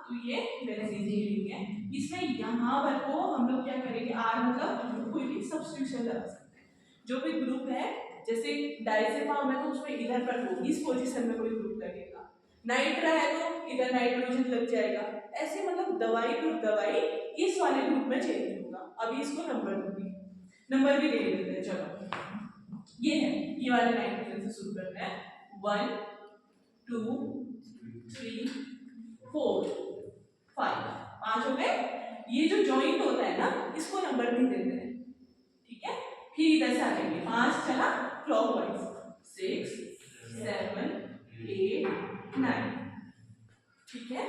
Speaker 1: तो ये बेंजीन की रिंग है। इसमें यहाँ पर को हम लोग क्या करेंगे, आर मतलब कोई भी सब्स्टिट्यूशन लगा सकते हैं। जो भी ग्रुप है, जैसे डायजेपाम है तो उसमें इधर पर को इस पोजीशन में कोई ग्रुप लगेगा, नाइट्रा है तो इधर नाइट्रोजन लग जाएगा। ऐसे मतलब दवाई टू दवाई इस वाले ग्रुप में चेंज होगा। अभी इसको नंबर दूंगी, नंबर भी दे देते हैं। चलो ये है, ये वाले नाइट्रोजन से शुरू करते हैं। 1 2 3 4 5, 5 हो गए। ये जो जॉइंट होता है ना, इसको नंबर नहीं देते हैं। ठीक है, फिर इधर से आएंगे, 5 चला क्लॉकवाइज, 6 7 8 9। ठीक है,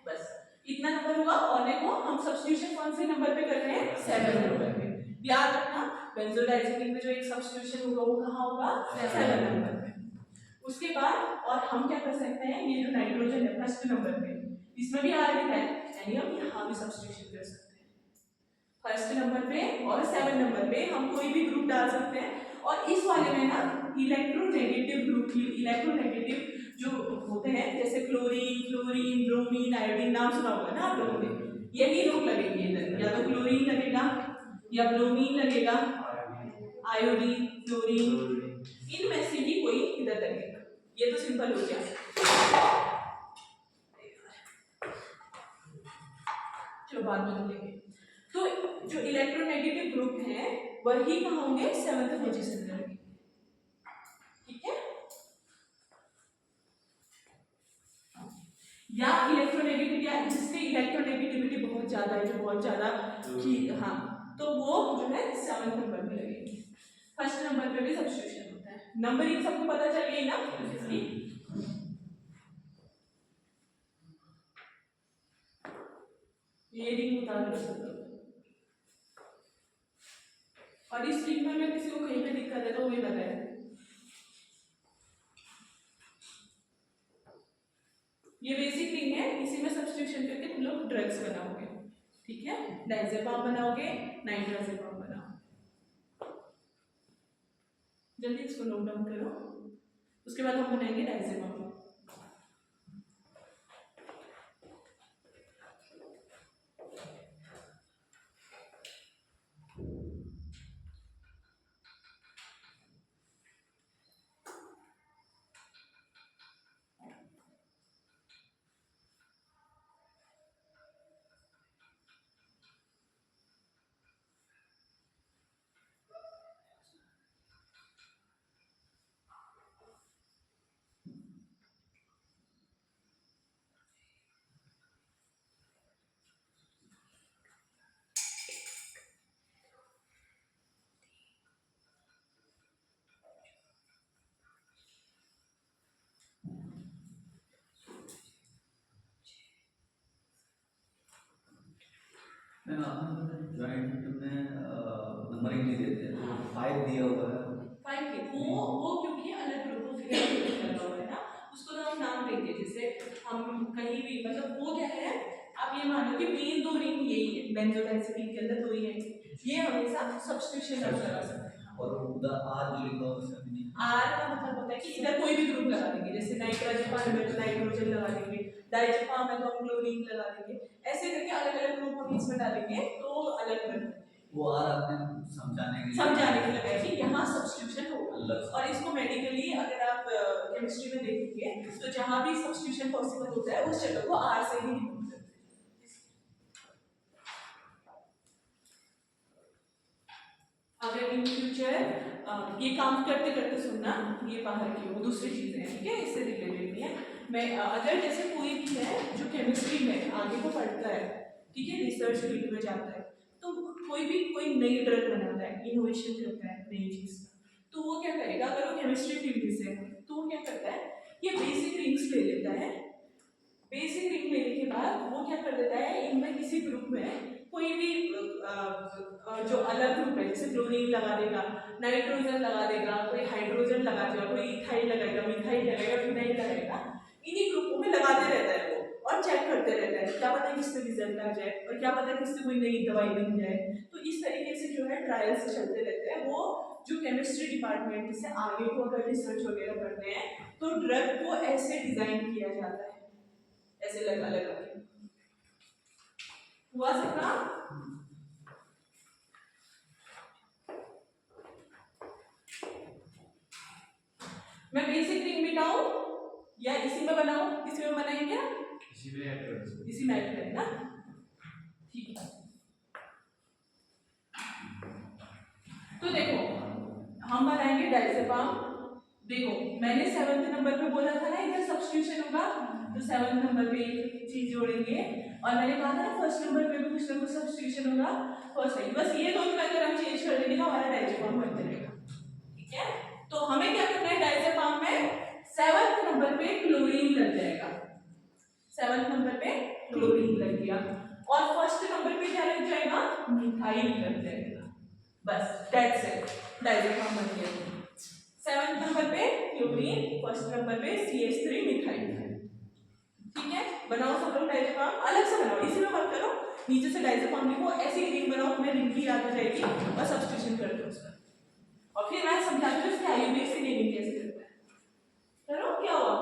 Speaker 1: बस इतना नंबर हुआ। और देखो हम सब्स्टिट्यूशन कौन से नंबर पे कर रहे हैं, 7 नंबर पे। याद रखना बेंजोडाइजेपीन में जो एक सब्स्टिट्यूशन होगा वो कहाँ होगा, 7 नंबर पे। उसके बाद और हम क्या कर सकते हैं, ये जो नाइट्रोजन है फर्स्ट नंबर पे, इसमें भी आर है, यानी हम यहाँ भी सब्स्टिट्यूशन कर सकते हैं। फर्स्ट नंबर पे और 7 नंबर पे हम कोई भी ग्रुप डाल सकते हैं। और इस वाले में ना इलेक्ट्रोनेगेटिव ग्रुप, इलेक्ट्रोनेगेटिव जो होते हैं, जैसे क्लोरीन, फ्लोरीन, ब्रोमीन, आयोडीन, नाम सुना होगा ना आप लोगों ने, यही लोग लगेंगे इधर, या तो क्लोरीन लगेगा या ब्रोमीन लगेगा, आयोडीन, फ्लोरीन, इनमें से ही कोई इधर लगेगा। ये तो सिंपल हो गया। चलो बाद में देखेंगे। तो जो इलेक्ट्रोनेगेटिव ग्रुप है वही कहाँ होंगे, 7th पोजीशन में लगेंगे। ठीक है, या इलेक्ट्रोनेगेटिव, या जिसकी इलेक्ट्रोनेगेटिविटी बहुत ज्यादा है, जो बहुत ज्यादा हाँ, तो वो जो है 7th नंबर पे लगेगी। फर्स्ट नंबर पे भी सब्स्टिट्यूशन होता है। नंबरिंग सबको पता चल गई ना इसकी। ये रिंग उतार लो, और इस रिंग में किसी को कहीं पे दिक्कत है तो वो भी बताए। ये बेसिक रिंग है, इसी में सब्स्टिट्यूशन करके तुम लोग ड्रग्स बनाओगे। ठीक है, डायजेपाम बनाओगे, नाइट्राजेपाम बनाओगे। जल्दी इसको नोट डाउन करो, उसके बाद हम बनाएंगे डायजेपाम।
Speaker 4: मैम आपने जॉइंट में नंबरिंग नहीं देते हैं, 5 दिया हुआ है।
Speaker 1: फाइव के वो क्योंकि अलग ग्रुप ऑफ फिगर लगा हुआ है ना, उसको तो हम नाम देंगे। जैसे हम कहीं भी मतलब वो क्या है, आप ये मान लो कि मेन दो रिंग यही है, बेंजोडाइजेपिन के अंदर दो ही है, ये हमेशा सब्स्टिट्यूशन लगा सकते हैं।
Speaker 4: और उधर आर जो लिखा हुआ है उसका भी नहीं।
Speaker 1: आर का मतलब होता है कि इधर कोई भी ग्रुप लगा देंगे, जैसे नाइट्रोजन है तो नाइट्रोजन लगा देंगे, डाइजेपाम है तो हम क्लोरीन लगा देंगे, ऐसे करके अलग अलग ग्रुप हम इसमें डालेंगे तो अलग बन
Speaker 4: वो आर आपने समझाने के लिए
Speaker 1: लगा कि यहाँ सब्स्टिट्यूशन होगा। और इसको मेडिकली अगर आप केमिस्ट्री में देखेंगे तो जहाँ भी सब्स्टिट्यूशन पॉसिबल होता है उस जगह को आर से ही डिनोट करते हैं। अगर इन फ्यूचर ये काम करते करते सुनना, ये बाहर की वो दूसरी चीजें हैं, ठीक है, इससे रिलेटेड नहीं है। मैं अगर जैसे कोई भी है जो केमिस्ट्री में आगे को पढ़ता है, ठीक है, रिसर्च फील्ड में जाता है, तो कोई नई ड्रग बनाता है, इनोवेशन करता है नई चीज का, तो वो क्या करेगा, अगर वो केमिस्ट्री फील्ड से है तो वो क्या करता है, ये बेसिक रिंग्स ले लेता है। बेसिक रिंग लेने के बाद वो क्या कर देता है, इनमें किसी ग्रुप में कोई भी जो अलग ग्रुप है, जैसे क्लोरीन लगा देगा, नाइट्रोजन लगा देगा, कोई हाइड्रोजन लगा देगा, कोई इथाइल लगाएगा, मिथाइल लगाएगा, फिनाइल लगाएगा, इन्हीं ग्रुपों में लगाते रहता है वो और चेक करते रहता है, क्या पता किससे रिजल्ट आ जाए और क्या पता किससे कोई नई दवाई बन जाए। तो इस तरीके से जो है ट्रायल्स चलते रहते हैं। वो जो केमिस्ट्री डिपार्टमेंट से आगे को अगर रिसर्च वगैरह करते हैं तो ड्रग को ऐसे डिजाइन किया जाता है, ऐसे लगा लगा के। हुआ सबका? मैं बेसिक रिंग मिटाऊं या इसी में बनाऊं? इसी में बनाएंगे क्या?
Speaker 2: इसी में ऐड कर दो।
Speaker 1: इसी में ऐड करें ना, ठीक है। तो देखो हम बनाएंगे डायजेपाम। देखो मैंने 7th नंबर पे बोला था ना इधर सब्स्टिट्यूशन होगा, तो 7th नंबर पे एक चीज जोड़ेंगे, और मैंने कहा था ना फर्स्ट नंबर पे भी कुछ ना कुछ सब्स्टिट्यूशन होगा, फर्स्ट है बस ये दोनों अगर हम चेंज कर देंगे तो हमारा डायजेपाम बन जाएगा, ठीक है। तो हमें क्या करना है, डायजेपाम में 7th नंबर पे क्लोरीन लग जाएगा, 7th नंबर पे क्लोरीन लग गया, और फर्स्ट नंबर पे क्या लग जाएगा, मिथाइल लग जाएगा, बस दैट्स इट, डायजेपाम बन गया। 7th नंबर पे क्लोरीन, फर्स्ट नंबर पे CH3 मिथाइल, ठीक है। बनाओ सब लोग डायजेपाम, अलग से बनाओ, इसी में मत करो, नीचे से डायजेपाम लिखो, ऐसी रिंग बनाओ, तुम्हें रिंग की याद आ जाएगी और सब्स्टिट्यूशन कर दो उसका, और फिर मैं समझाती हूँ इसकी आईयूपीएसी नेमिंग कैसे करता है। करो, क्या हुआ?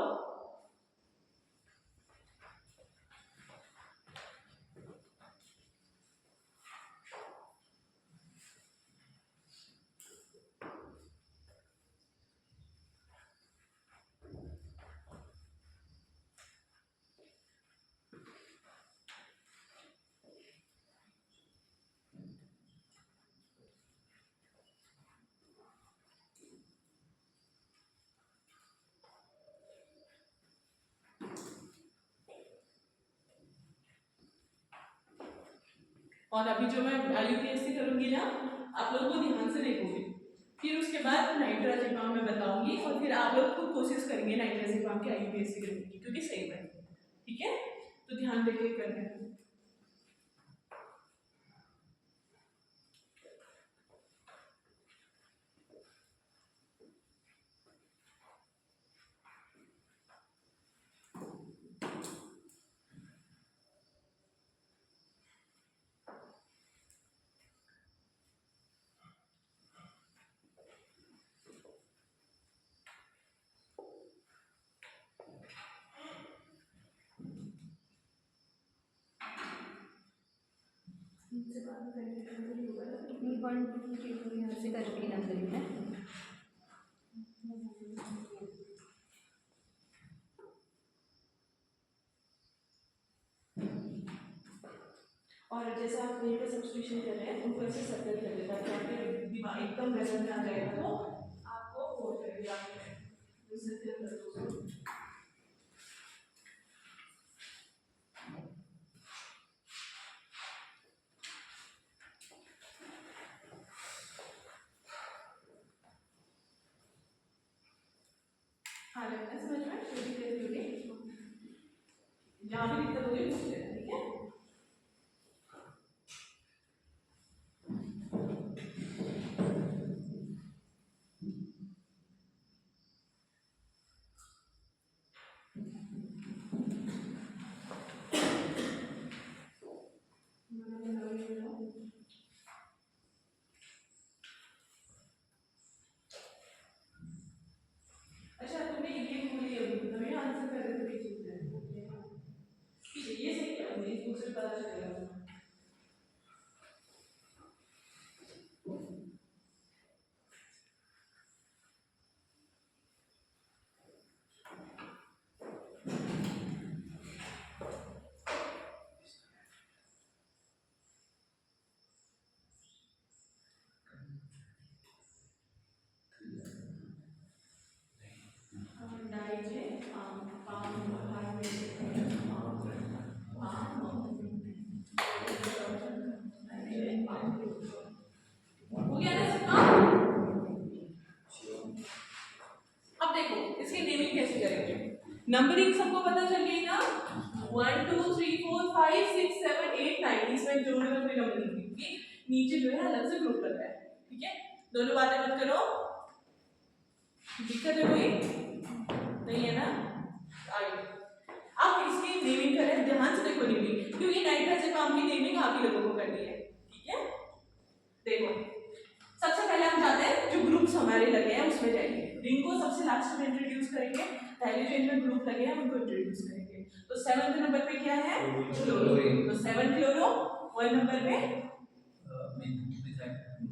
Speaker 1: और अभी जो मैं आईयूपीएसी करूंगी ना, आप लोग को ध्यान से देखोगे, फिर उसके बाद नाइट्रोजेपाम में बताऊंगी, और फिर आप लोग खुद कोशिश करेंगे नाइट्रोजेपाम की आईयूपीएसी करने की, क्योंकि सही बनेगी, ठीक है। तो ध्यान देके करना है।
Speaker 3: यहाँ से करके नंबरिंग है।
Speaker 1: और जैसे आप कहीं पे सब्स्टिट्यूशन कर रहे हैं उनको ऐसे सर्कल कर देता है, आपके दिमाग एकदम नजर में आ जाएगा, तो आपको वो करेगा, सर्कल कर दो। हाँ लगता है समझ में, छोटी तेज होगी, जहाँ भी दिक्कत होगी पूछ लेना, ठीक है। अच्छा तुमने ये बोली तभी आंसर कर रहे थे ठीक है ये सही है मुझे इस बुक से पता चलेगा हो गया ना सबका? अब देखो इसकी नेमिंग कैसे करेंगे नंबरिंग सबको पता चल गई ना 1 2 3 4 5 6 7 8 9 इसमें जोड़ में कोई नंबर नहीं होगी नीचे जो है अलग से ग्रुप करता है ठीक है दोनों बातें मत करो दिक्कत है कोई नहीं है ना आगे अब इसकी नेमिंग करें ध्यान से देखो नेमिंग क्योंकि नाइट्रोजन की नेमिंग आप ही लोगों को करनी है ठीक है देखो सबसे पहले हम जाते हैं जो ग्रुप्स हमारे लगे हैं उसमें जाएंगे रिंग को सबसे लास्ट में इंट्रोड्यूस करेंगे पहले जो इनमें ग्रुप लगे हैं उनको इंट्रोड्यूस करेंगे तो 7th नंबर पे क्या है क्लोरीन तो 7 क्लोरो 1 नंबर पे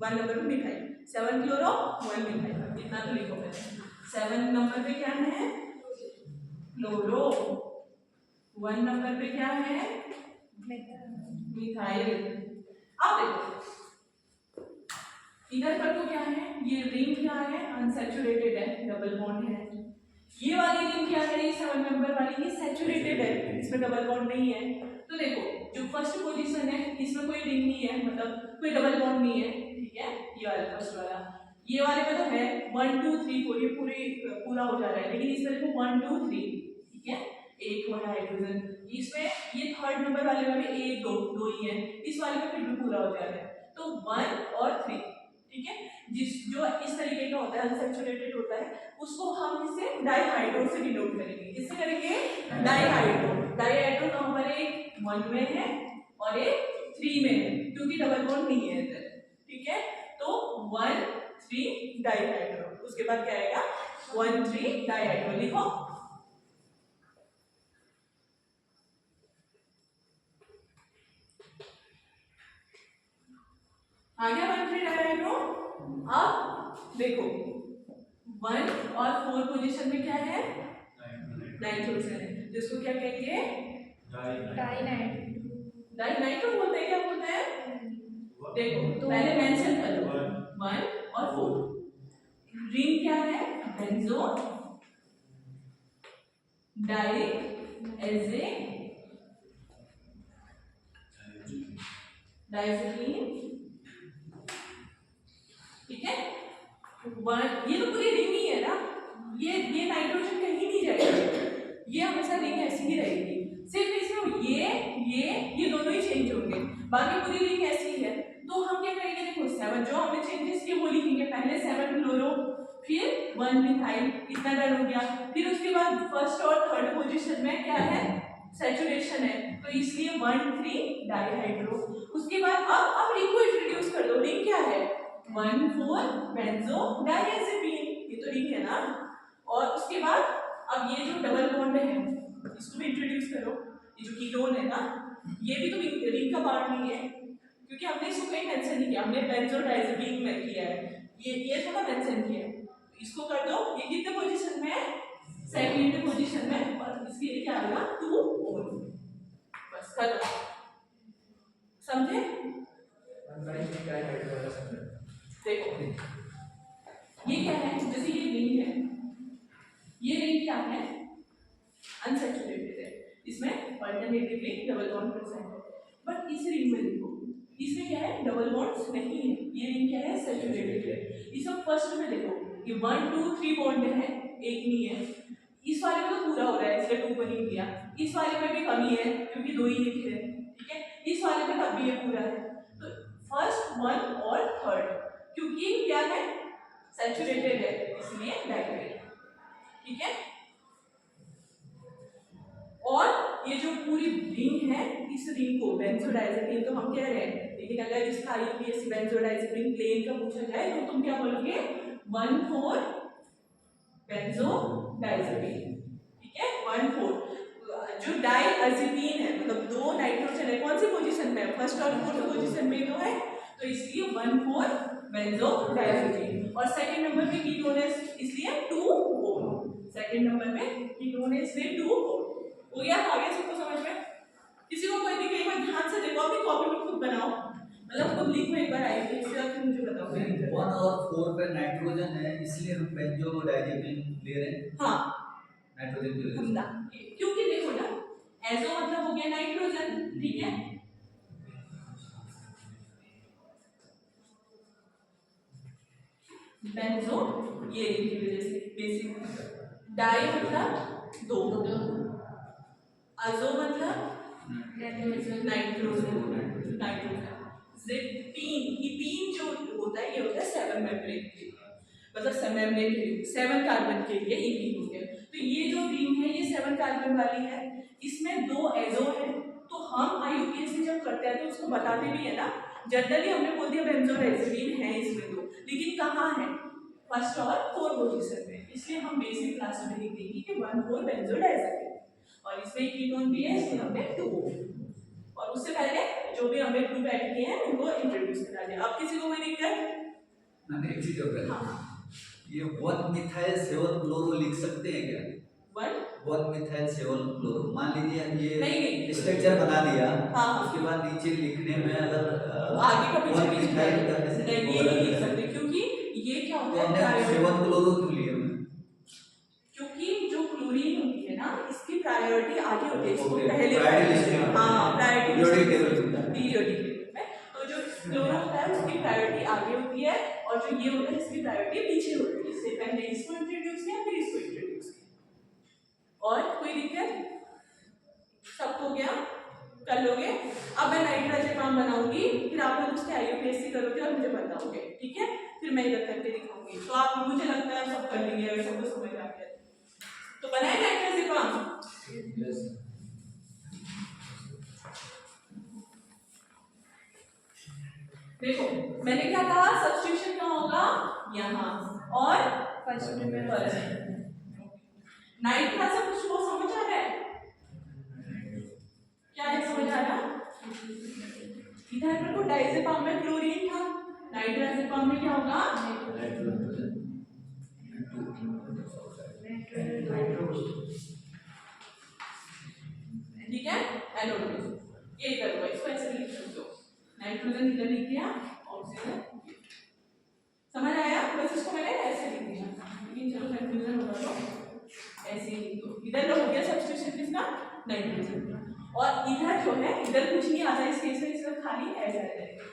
Speaker 1: 1 नंबर पे मिथाइल 7 क्लोरो 1 मिथाइल इतना तो लिखो पहले 7 नंबर पे क्या है क्लोरो 1 नंबर पे क्या है मिथाइल अब देखो इधर पर तो क्या है ये रिंग क्या है अनसैचुरेटेड है डबल बॉन्ड है ये वाली रिंग क्या है 7 नंबर वाली ये सैचुरेटेड है इसमें डबल बॉन्ड नहीं है तो देखो जो फर्स्ट पोजीशन है इसमें कोई रिंग नहीं है मतलब कोई डबल बॉन्ड नहीं है ठीक है ये वाला फर्स्ट वाला ये वाले में तो है 1 2 3 4 ये पूरा हो जा रहा है लेकिन इसमें देखो 1 2 3 ठीक है एक हो है हाइड्रोजन इसमें ये थर्ड नंबर वाले में भी एक दो ही है इस वाले में फिर भी पूरा हो जा रहा है तो 1 और 3 ठीक है जिस जो इस तरीके का होता है अनसैचुरेटेड होता है उसको हम इसे डाइहाइड्रो से डिनोट करेंगे किससे करेंगे डाइहाइड्रो नंबर एक 1 में है और एक 3 में है क्योंकि डबल बॉन्ड नहीं है इधर ठीक है तो 1 3 डाइहाइड्रो उसके बाद क्या आएगा 1 3 डाइहाइड्रो लिखो आ गया 1 3 डाइहाइड्रो अब देखो 1 और 4 पोजीशन में क्या है नाइट्रोजन है जिसको क्या कहेंगे डाइनाइट्रो बोलते हैं क्या बोलते हैं देखो पहले मेंशन करो 1 और 4 रिंग क्या है बेंजो डाई एजे डाइसल्फीन ठीक है ये तो पूरी रिंग ही है ना ये नाइट्रोजन कहीं नहीं जाएगा ये हमेशा रिंग ऐसी ही रहेगी सिर्फ इसमें ये दोनों ही चेंज होंगे बाकी पूरी रिंग ऐसी ही है तो हम क्या करेंगे देखो 7 जो हमने चेंजेस किए वो लिखेंगे पहले 7 क्लोरो फिर 1 मिथाइल इतना डन हो गया फिर उसके बाद फर्स्ट और थर्ड पोजीशन में क्या है सैचुरेशन है तो इसलिए 1 3 डाइहाइड्रो उसके बाद अब रिंग को इंट्रोड्यूस कर दो रिंग क्या है 1 4 बेंजो डाइएज़ेपिन ये तो रिंग है ना और उसके बाद अब ये जो डबल बॉन्ड है इसको भी इंट्रोड्यूस करो ये जो कीटोन है ना ये भी तो रिंग का पार्ट नहीं है क्योंकि हमने इसको कहीं मेंशन नहीं किया हमने बेंजो डाइएज़ेपिन में किया है ये थोड़ा मेंशन किया है इसको कर दो ये कितने पोजीशन में है सेकंड पोजीशन में और इसके लिए क्या आएगा 2 और बस कर दो समझे देखो ये क्या है जैसे ये रिंग है ये रिंग क्या है अनसैचुरेटेड है इसमें अल्टरनेटिवली डबल बॉन्ड प्रेजेंट है बट इस रिंग में देखो इसमें क्या है डबल बॉन्ड्स नहीं है ये रिंग क्या है सैचुरेटेड है इसमें फर्स्ट में देखो ये 1 2 3 बॉन्ड है एक नहीं है इस वाले में तो पूरा हो रहा है इसलिए 2 को नहीं दिया इस वाले में भी कमी है क्योंकि 2 ही लिखे हैं ठीक है इस वाले में तब भी ये पूरा है तो फर्स्ट 1 और थर्ड क्योंकि क्या है सैचुरेटेड है इसलिए डाइहाइड्रो ठीक है ये जो पूरी रिंग है, इस रिंग को बेंजोडाइजेपिन तो हम कह रहे हैं, लेकिन अगर इसका आईयूपीएसी बेंजोडाइजेपिन प्लेन का पूछा जाए तो तुम क्या बोलोगे? 1,4 बेंजोडाइजेपिन। ठीक है, 1,4। जो डाइअज़ेपिन है, मतलब दो नाइट्रोजन है, कौन सी पोजीशन में? फर्स्ट और फोर्थ पोजीशन में तो है, तो इसलिए 1,4 बेंजोडाइजेपिन। और सेकंड नंबर पे कीटोन है, इसलिए 2-O। सेकंड नंबर पे कीटोन है, इसलिए 2O। हो गया? आगे सबको समझ में? किसी को कोई दिक्कत? एक बार ध्यान से देखो, अपनी कॉपी में खुद बनाओ, मतलब खुद लिखो एक बार आएगी, इसके बाद फिर मुझे बताओ।
Speaker 4: 1 और 4 पे नाइट्रोजन है, इसलिए हम बेंजोडाइजेपिन ले रहे हैं।
Speaker 1: हाँ,
Speaker 4: नाइट्रोजन की वजह से।
Speaker 1: हमला, क्योंकि देखो ना, एजो मतलब हो गया नाइट्रोजन, ठीक है, बेंजो ये की वजह से बेसिक। डाई मतलब दो, अजो मतलब नाइट्रोजन, ज़ेपीन, इपीन जो होता है, ये होता है 7 मेम्ब्रेन के लिए, मतलब 7 मेम्ब्रेन के लिए 7 कार्बन के लिए इपीन हो गया। तो ये जो रिंग है, ये 7 कार्बन वाली है, इसमें 2 एजो है। तो हम आईयूपीएसी जब करते हैं तो उसको बताते भी है ना, जनरली हमने बोल दिया बेंजोडाइजेपिन है इसमें दो, लेकिन कहाँ है? फर्स्ट और फोर्थ पोजीशन में, इसलिए हम बेसिक क्लास में लिख देंगे कि 1,4 बेंजोडाइजेपिन। और इसमें कीटोन भी है, इसलिए हमने 2। और उससे पहले जो भी हमने ग्रुप ऐड किए हैं उनको इंट्रोड्यूस करा दिया। अब किसी को कोई दिक्कत?
Speaker 4: मैंने एक चीज और कहा,
Speaker 1: हाँ,
Speaker 4: ये 1 मिथाइल 7 क्लोरो लिख सकते हैं क्या?
Speaker 1: 1
Speaker 4: मिथाइल 7 क्लोरो, मान लीजिए
Speaker 1: नहीं।
Speaker 4: ये स्ट्रक्चर बना दिया,
Speaker 1: हाँ।
Speaker 4: उसके बाद नीचे लिखने में अगर
Speaker 1: आगे का पीछे
Speaker 4: 1 मिथाइल का
Speaker 1: नहीं, ये नहीं लिख सकते, क्योंकि ये क्या
Speaker 4: तो
Speaker 1: होता
Speaker 4: हमने
Speaker 1: है,
Speaker 4: 7 क्लोरो क्यों लिया?
Speaker 1: क्योंकि जो क्लोरीन होती है ना, इसकी प्रायोरिटी आगे होती है, इसको
Speaker 4: Okay,
Speaker 1: पहले
Speaker 4: priority list में।
Speaker 1: हाँ, प्रायोरिटी
Speaker 4: Periodic table में।
Speaker 1: पीरियोडिक टेबल में। तो जो क्लोरो होता है उसकी प्रायोरिटी आगे होती है, और जो ये होता है इसकी प्रायोरिटी पीछे होती है। इससे पहले इसको इंट्रोड्यूस किया, फिर इसको इंट्रोड्यूस किया। और कोई दिक्कत? सबको गया? कर लोगे? अब मैं नाइट्रोजेपाम बनाऊंगी, फिर आप लोग उसके आईयूपीएसी करोगे और मुझे बताओगे, ठीक है? फिर मैं इधर करके दिखाऊंगी, तो आप, मुझे लगता है सब कर लेंगे अगर सबको समझ आ गया तो। बनाए नाइट्रोजेपाम? देखो मैंने क्या कहा, सब्स्टिट्यूशन कहाँ होगा? यहाँ, और
Speaker 3: फर्स्ट में
Speaker 1: नाइट्रोजन कुछ वो समझ आ रहा है? क्या है समझ आ रहा? इधर पर को डाइजेपाम में क्लोरीन था, नाइट्रोजेपाम में क्या होगा? ठीक है, NO2। ये इधर को, इसको ऐसे लिख सकते हो, नाइट्रोजन इधर लिख दिया, ऑक्सीजन। समझ आया? बस इसको मैंने ऐसे लिख दिया, लेकिन चलो कंफ्यूजन होगा तो ऐसे ही लिख दो। इधर हो गया सब्स्टिट्यूशन किसका? नाइट्रोजन। और इधर जो है, इधर कुछ नहीं आता इस केस में, इसका खाली ऐसा रहेगा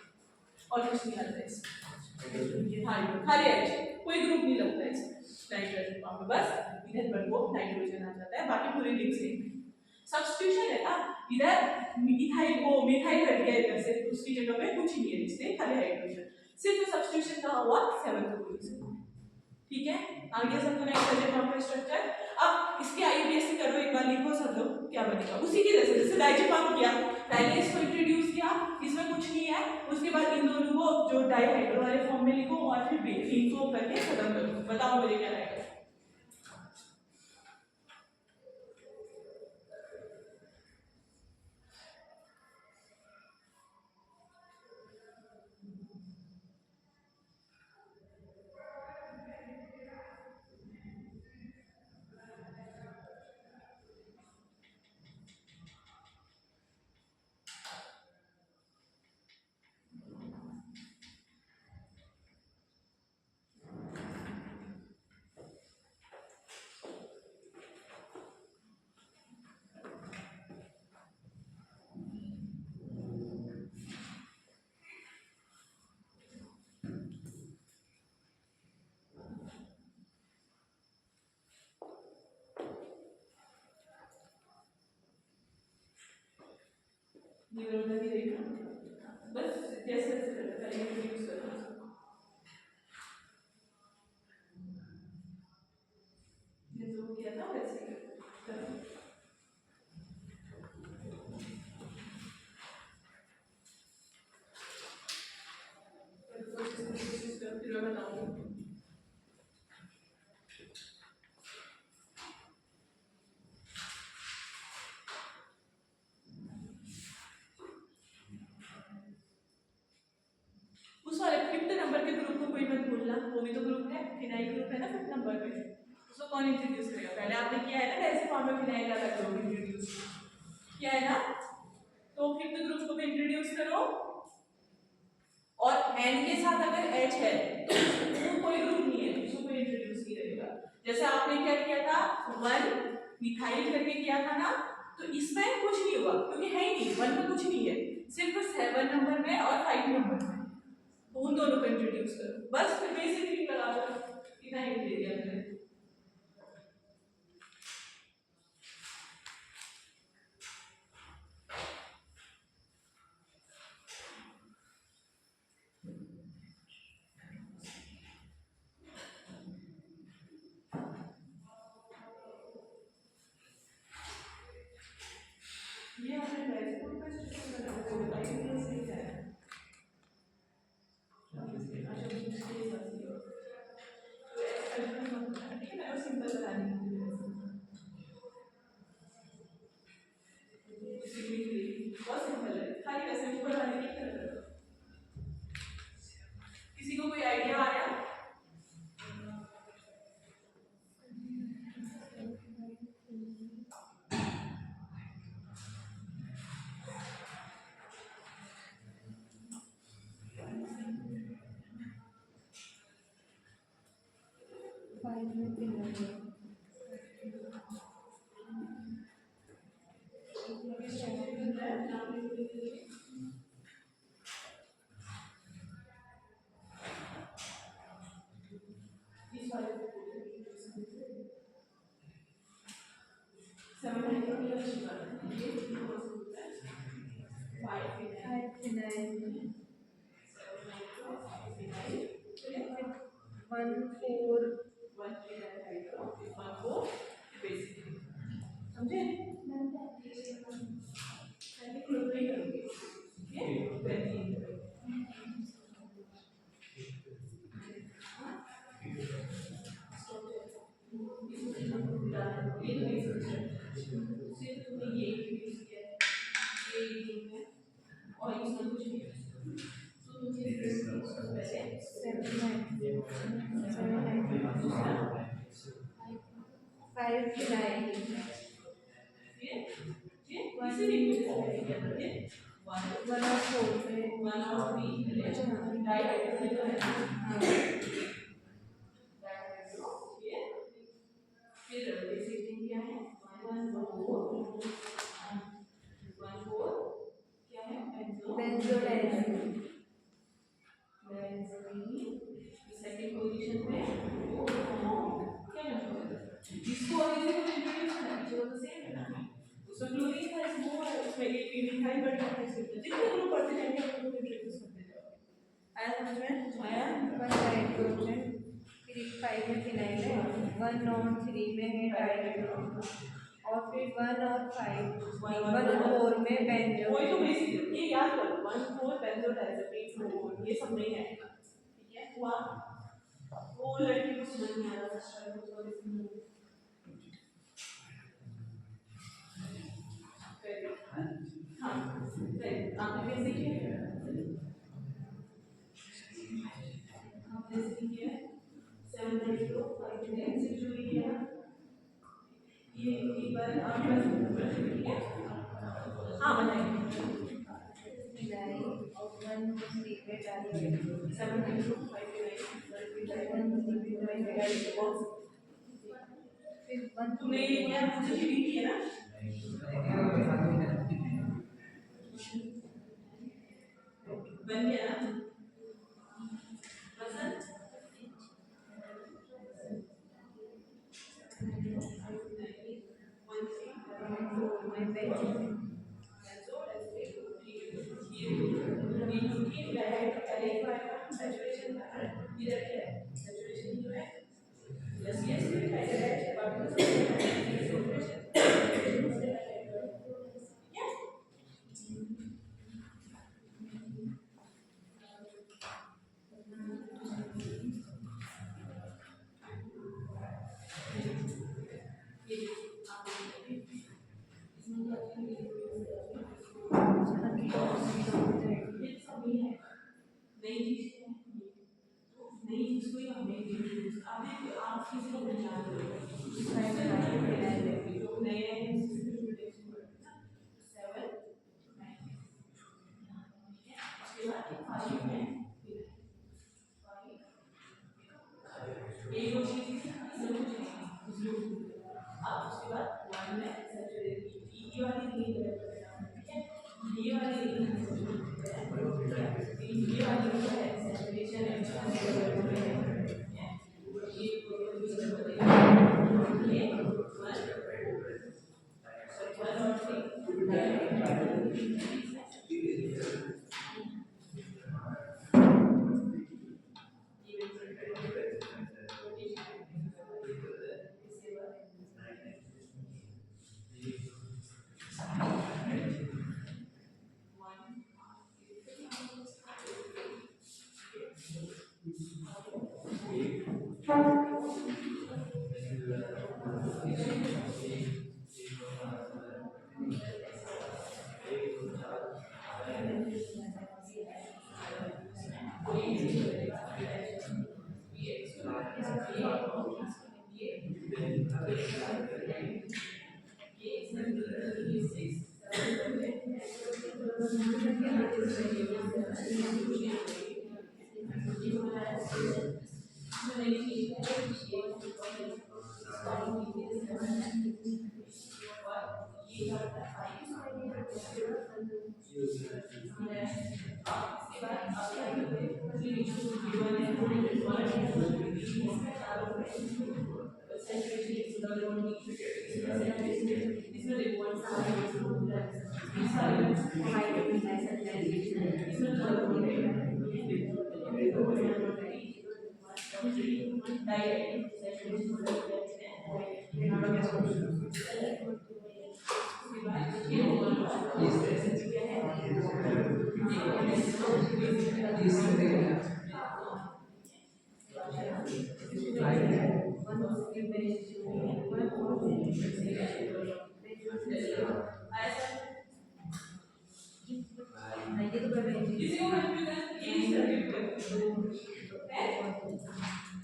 Speaker 1: और कुछ नहीं आता इसमें। हाँ, खाली ऐसे, कोई ग्रुप नहीं लगता है इसमें नाइट्रोजन में, बस इधर पर वो नाइट्रोजन आ जाता है, बाकी पूरी लिंक सेम है। सब्स्टिट्यूशन है ना, इधर मिथाइल वो मिथाइल हट गया इधर से, उसकी जगह पे कुछ नहीं है, इसलिए खाली हाइड्रोजन। सिर्फ सब्स्टिट्यूशन कहाँ हुआ? 7th position. ठीक है, आ गया सबको नाइट्रोजन का स्ट्रक्चर। अब इसके आईयूपीएसी करो, एक बार लिखो सब लोग, क्या बनेगा उसी की तरह जैसे डाइजेपाम किया, पहले इसको इंट्रोड्यूस किया, इसमें कुछ नहीं है, उसके बाद इन दोनों को जो डाइहाइड्रो वाले फॉर्म में लिखो और फिर इनको करके खत्म करो। बताओ मुझे क्या रहेगा? बस जैसे इंट्रोड्यूस करो, जैसे वो किया था वैसे करो। वो भी तो ग्रुप है, फिनाइल ग्रुप है ना 5th नंबर पे, उसको कौन इंट्रोड्यूस करेगा? पहले आपने किया है ना कैसे फॉर्म में फिनाइल वाला ग्रुप इंट्रोड्यूस किया है ना, तो 5th ग्रुप को भी इंट्रोड्यूस करो। और एन के साथ अगर एच है तो कोई ग्रुप नहीं है, उसको कोई इंट्रोड्यूस नहीं करेगा। जैसे आपने क्या किया था 1 मिथाइल करके किया था ना, तो इसमें कुछ नहीं हुआ क्योंकि है ही नहीं, 1 में कुछ नहीं है, सिर्फ 7 नंबर में और 5 नंबर में, तो उन दोनों को इंट्रोड्यूस करो बस, फिर बेसिकली लगा दो, इतना ही दे दिया मैंने। ये आपने रेसिपी का स्ट्रक्चर बना के बताइए कैसे है। सिंपल बतानी बहुत सिंपल है, खाली वैसे ऊपर वाले की तरह। किसी को कोई आइडिया आ रहा है? समझे? पहले क्लोरीन करोगे, ठीक है? बेंजीन और इसमें कुछ नहीं, तो मुझे सेकंड पोजीशन पे इसको अभी से इंट्रोड्यूस करना है, जो तो सेम है ना, उसमें क्लोरीन था, इसमें वो है, उसमें एक मिथाइल बढ़ गया है, इसमें जितने ग्रुप बढ़ते जाएंगे आप लोग इंट्रोड्यूस करते जाओ। आया समझ में? आया?
Speaker 3: 1 हाइड्रोजन, फिर 5 में फिनाइल है, 1 और 3 में है डाइहाइड्रोजन, और फिर 1 और 5 1 और 4 में बेंजो।
Speaker 1: वही तो बेसिक ये याद करो, 1,4 बेंजोडाइजेपीन 4 ये सब नहीं आएगा, ठीक है? हुआ वो लड़की को समझ नहीं आ रहा था शायद उसको हाँ आपने कैसे किया? आपने सीखिए 7 हाइड्रो 5 में से जो ये है ये एक बार आपने ठीक है? हाँ बनाइए।
Speaker 3: और 1 और 3 में डाइहाइड्रोजन,
Speaker 1: 7 हाइड्रो 5
Speaker 3: फिर 1
Speaker 1: तुमने ये क्या मुझे रीडिंग की है ना? बन गया ना? पसंद? नई चीज को ही हमने वाली रिंग है, ठीक है, ये वाली रिंग है, ये वाली जो है सेपरेशन है,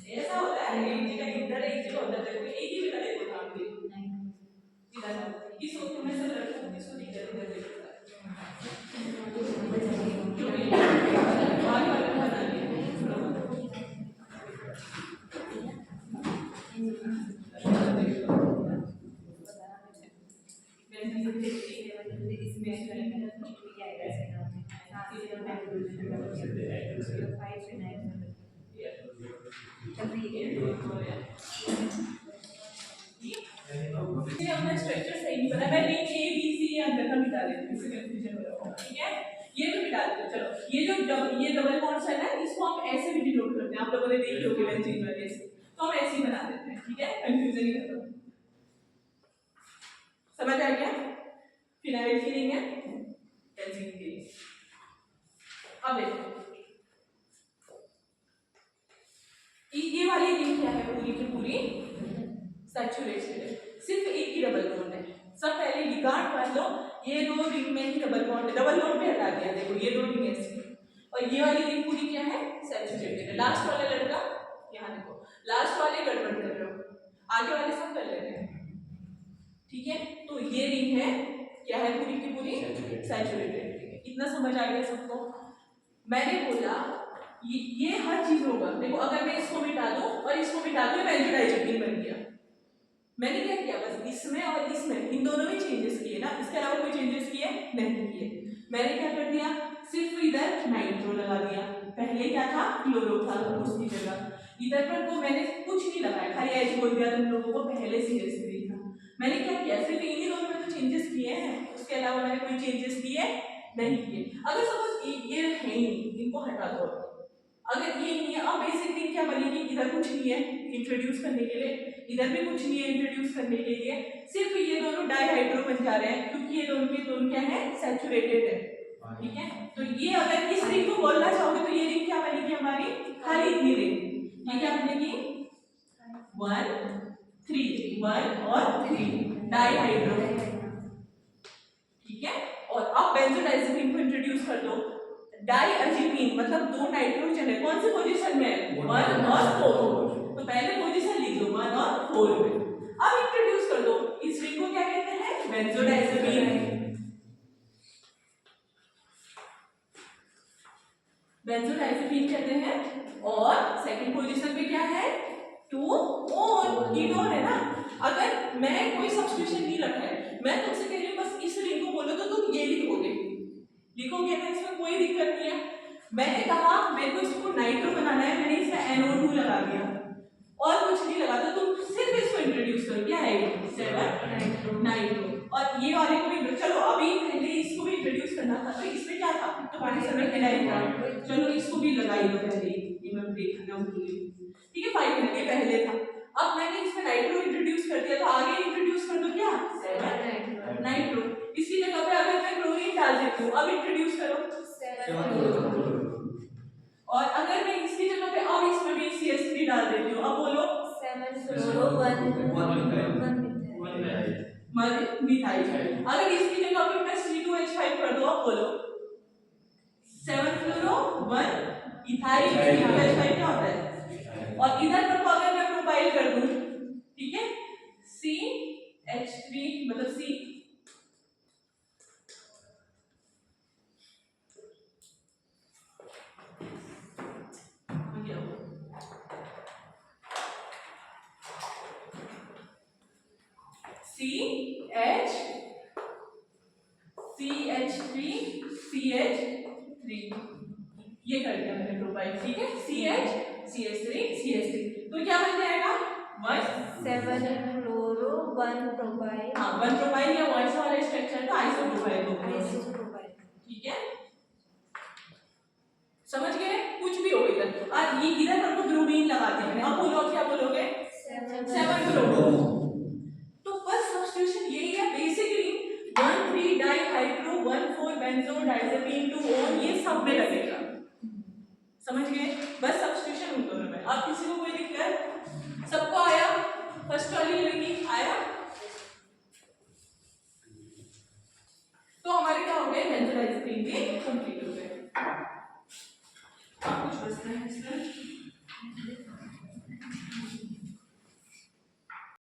Speaker 1: ये ऐसा होता है, एक जगह इधर एक जगह उधर, एक ही जगह देखो काम पे इधर इसको मैं सब रखूं, इसको इधर इधर देखो क्योंकि बार बार बना दिया अपना स्ट्रक्चर सही नहीं पता, मैं लिंक ए बी सी अंदर का मिटा देती हूँ, इससे कंफ्यूजन हो रहा होगा, ठीक है, ये तो मिटा देते। चलो ये जो ये डबल बॉन्ड्स है ना, इसको हम ऐसे भी डिनोट करते हैं, आप लोगों ने देखी होगी बेंजीन वाले से, तो हम ऐसे ही बना देते हैं, ठीक है, कंफ्यूजन ही खत्म। समझ आ गया? फिनाइल की रिंग है, बेंजीन की रिंग। अब देखो ये वाली रिंग क्या है, पूरी की पूरी सैचुरेटेड है, सिर्फ एक ही डबल बॉन्ड है। सब पहले रिगार्ड कर लो, ये दो रिंग में ही डबल बॉन्ड है, डबल बॉन्ड पे हटा दिया, देखो ये दो रिंग ऐसी, और ये वाली रिंग पूरी क्या है, सैचुरेटेड है। लास्ट वाला लड़का यहाँ देखो, लास्ट वाले गड़बड़ कर रहे हो, आगे वाले सब कर ले रहे हैं, ठीक है, तो ये रिंग है क्या है, पूरी की पूरी सैचुरेटेड रिंग है। इतना समझ आ गया सबको? मैंने बोला ये हर चीज होगा, देखो अगर मैं इसको मिटा दूं और इसको मिटा दूं, बेंजोडाइजेपिन बन गया। मैंने क्या किया, बस इसमें और इसमें इन दोनों में चेंजेस किए ना, इसके अलावा कोई चेंजेस किए नहीं किए। मैंने क्या कर दिया, सिर्फ इधर नाइट्रो लगा दिया, पहले क्या था क्लोरो था उसकी जगह, इधर पर तो मैंने कुछ नहीं लगाया, खाली एच बोल दिया तुम लोगों को पहले से ही था। मैंने क्या किया, सिर्फ इन्हीं दोनों में तो चेंजेस किए हैं, उसके अलावा मैंने कोई चेंजेस किए नहीं किए। अगर सपोज ये है नहीं, इनको हटा दो, अगर ये नहीं है, अब बेसिक रिंग क्या बनेगी, इधर कुछ नहीं है इंट्रोड्यूस करने के लिए, इधर भी कुछ नहीं है इंट्रोड्यूस करने के लिए, सिर्फ ये दोनों डाइहाइड्रो बन जा रहे हैं, क्योंकि ये दोनों के दोनों क्या है, सैचुरेटेड है, ठीक है। तो ये अगर इस रिंग को बोलना चाहोगे तो ये रिंग क्या बनेगी हमारी, खाली इतनी रिंग, ये क्या बनेगी 1 3 1 और 3 डाइहाइड्रो, ठीक है। और अब बेंजोडाइजेपिन को इंट्रोड्यूस कर दो, डाइअजीपीन मतलब दो नाइट्रोजन है, कौन सी पोजीशन में है, 1 और 4, तो पहले पोजीशन लिख दो 1 और 4 में। अब इंट्रोड्यूस कर दो, इस रिंग को क्या कहते हैं, बेंजोडाइजेपिन, बेंजोडाइजेपिन कहते हैं। और सेकंड पोजीशन पे क्या है, 2 कीटोन है ना। अगर मैं कोई सब्स्टिट्यूशन नहीं रखा है, मैं तुमसे कह रही हूँ बस इस लिखोगे ना, इसमें कोई दिक्कत नहीं है। मैंने कहा मेरे को इसको नाइट्रो बनाना है, मैंने इसमें NO2 लगा दिया और कुछ नहीं लगा, तो तुम सिर्फ इसको इंट्रोड्यूस करो। क्या है ये? 7 नाइट्रो। और ये वाले को भी चलो अभी पहले इसको भी इंट्रोड्यूस करना था, तो इसमें क्या था? तो पानी समय फिनाइल था, चलो इसको भी लगाई दो पहले, ये मैं देखना भूल गई। ठीक है, 5 मिनट ये पहले था। अब मैंने इसमें नाइट्रो इंट्रोड्यूस कर दिया, तो आगे इंट्रोड्यूस कर दो क्या? 7 नाइट्रो। इसकी जगह पे अगर मैं क्लोरीन डाल देती हूँ, अब इंट्रोड्यूस करो। और अगर मैं इसकी जगह पे अब इसमें भी CH3 डाल देती हूँ, अब बोलो।
Speaker 3: 7
Speaker 1: मिथाइल। अगर इसकी जगह पे मैं C2H5 कर दूँ, अब बोलो। 7 फ्लोरो 1 इथाइल। C2H5 क्या होता है? और इधर पर अगर मैं प्रोपाइल कर दूं, ठीक है, CH3 मतलब C, CH3 ये कर दिया मैंने प्रोपाइल। ठीक है, CH3 तो क्या बन जाएगा?
Speaker 3: 7 फ्लोरो 1 प्रोपाइल।
Speaker 1: हाँ, 1 प्रोपाइल या वॉइस वाला स्ट्रक्चर का आइसोप्रोपाइल होगा।
Speaker 3: आइसोप्रोपाइल।
Speaker 1: ठीक है, समझ गए? कुछ भी हो इधर। और ये इधर पर को ब्रोमीन लगा दिया मैंने, अब बोलो क्या बोलोगे? 7 फ्लोरो। तो बस सब्स्टिट्यूशन यही है बेसिकली, 1,3 डाइहाइड्रो 1,4 बेंजो डाइजेपिन 2 ये सब में लगेगा। समझ गए? बस सब्स्टिट्यूशन उन दोनों में। अब किसी को कोई दिक्कत? सबको आया? फर्स्ट वाली लगी आया? तो हमारे क्या हो गए? बेंजोडाइजेपिन के कंप्लीट हो गए। कुछ बचना है इसमें?